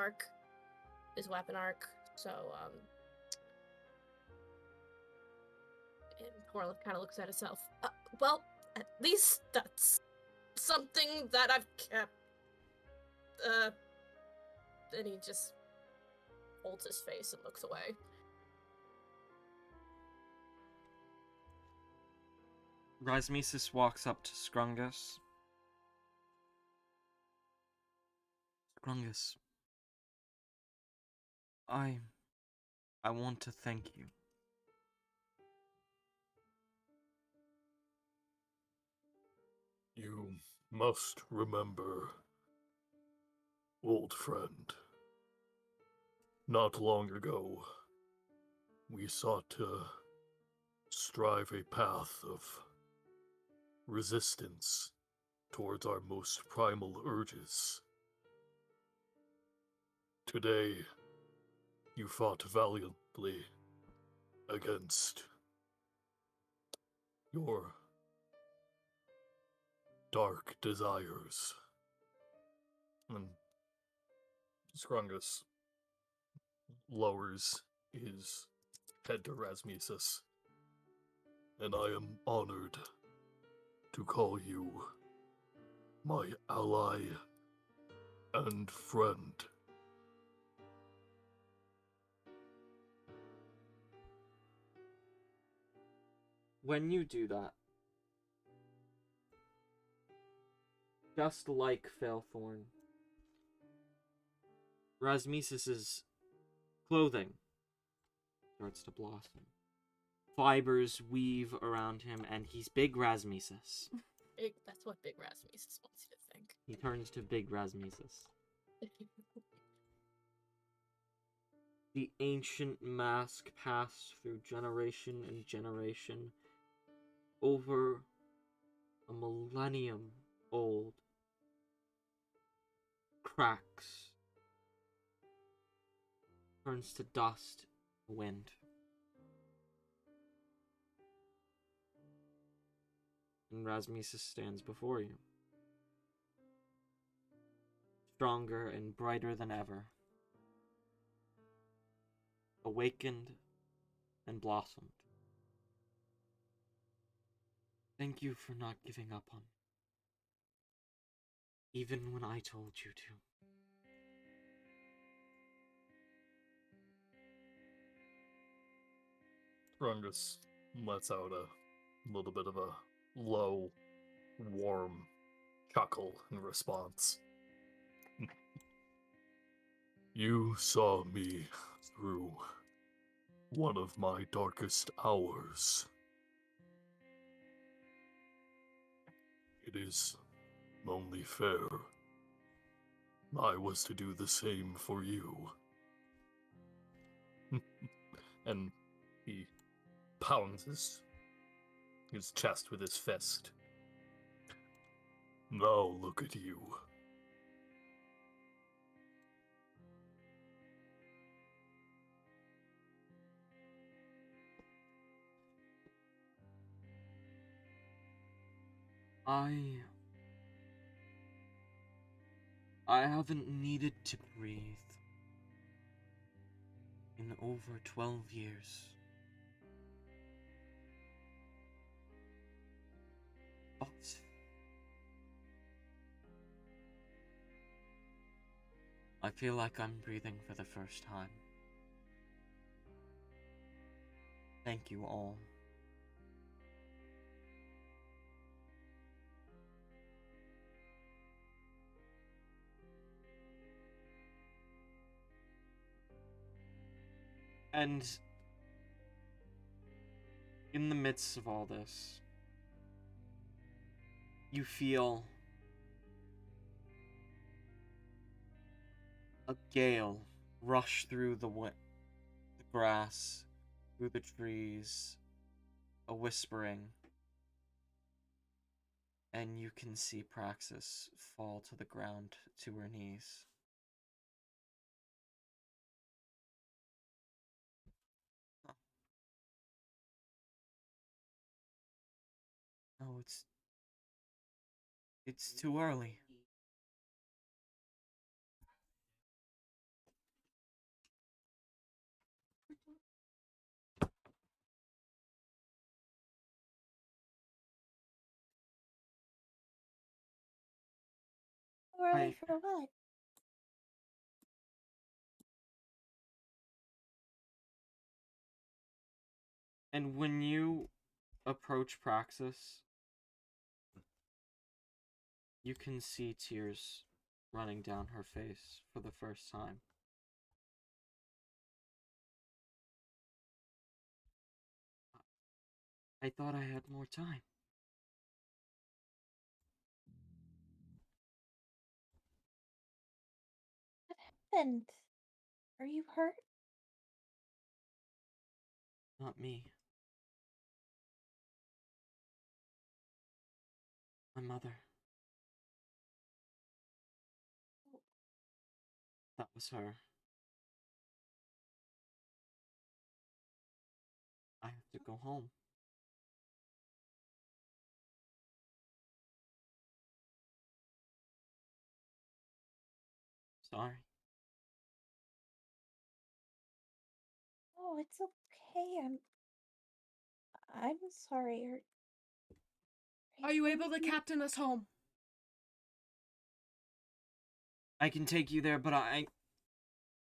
weapon arc. So, and Corleth kind of looks at himself. Well, at least that's something that I've kept. Then he just holds his face and looks away. Rasmesis walks up to Scrungus. Scrungus, I want to thank you. You must remember, old friend. Not long ago, we sought to strive a path of resistance towards our most primal urges. Today, you fought valiantly against your dark desires. And Scrungus lowers his head to Rasmesis. And I am honored to call you my ally and friend. when you do that, just like Failthorn, Rasmus's clothing starts to blossom. Fibers weave around him, and he's Big Rasmus. That's what Big Rasmus wants you to think. He turns to Big Rasmus. The ancient mask passed through generation and generation, over a millennium old, cracks, turns to dust, wind. And Rasmus stands before you, stronger and brighter than ever, awakened and blossomed. Thank you for not giving up on me, even when I told you to. Rungus lets out a little bit of a low, warm chuckle in response. You saw me through one of my darkest hours. It is only fair. I was to do the same for you. And he pounds his chest with his fist. Now look at you. I haven't needed to breathe in over 12 years. But I feel like I'm breathing for the first time. Thank you all. And in the midst of all this, you feel a gale rush through the grass, through the trees, a whispering, and you can see Praxis fall to the ground to her knees. Oh, it's too early. Early for what? And when you approach Praxis, you can see tears running down her face for the first time. I thought I had more time. What happened? Are you hurt? Not me. My mother. That was her. I have to go home. Sorry. Oh, it's okay. I'm sorry. Are you able to captain us home? I can take you there, but I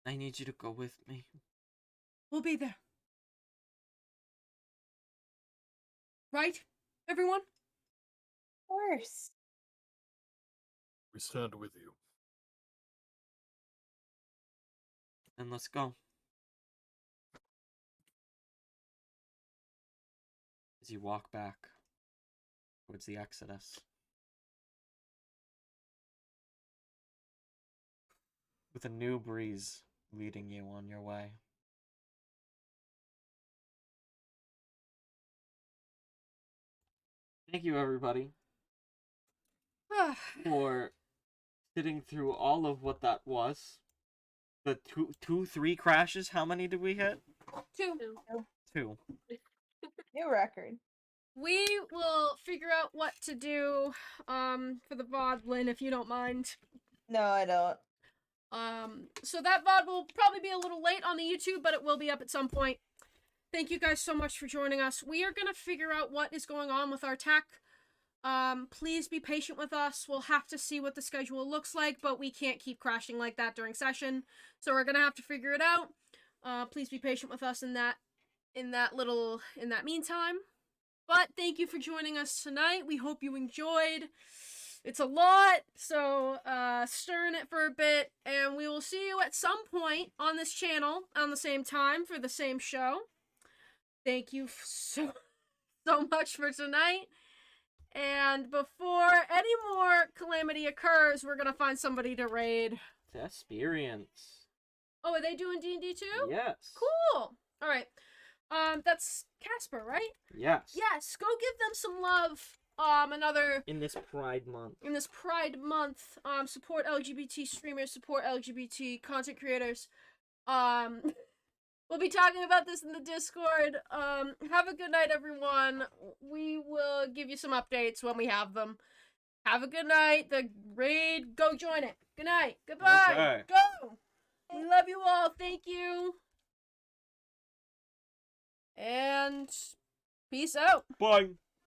need you to go with me. We'll be there. Right, everyone? Of course. We stand with you. And let's go. As you walk back towards the Exodus. With a new breeze leading you on your way. Thank you, everybody, for sitting through all of what that was. The three crashes. How many did we hit? 2. Two. New record. We will figure out what to do for the VOD, Lynn, if you don't mind. No, I don't. So that VOD will probably be a little late on the YouTube, but it will be up at some point. Thank you guys so much for joining us. We are going to figure out what is going on with our tech. Please be patient with us. We'll have to see what the schedule looks like, but we can't keep crashing like that during session. So we're going to have to figure it out. Please be patient with us in that meantime. But thank you for joining us tonight. We hope you enjoyed. It's a lot, so stir in it for a bit, and we will see you at some point on this channel on the same time for the same show. Thank you so much for tonight. And before any more calamity occurs, we're gonna find somebody to raid. To experience. Oh, are they doing D&D too? Yes. Cool. All right. That's Casper, right? Yes. Yes. Go give them some love. In this Pride Month. In this Pride Month, support LGBT streamers, support LGBT content creators. We'll be talking about this in the Discord. Have a good night, everyone. We will give you some updates when we have them. Have a good night. The raid, go join it. Good night. Goodbye. Okay. Go. We love you all. Thank you. And peace out. Bye.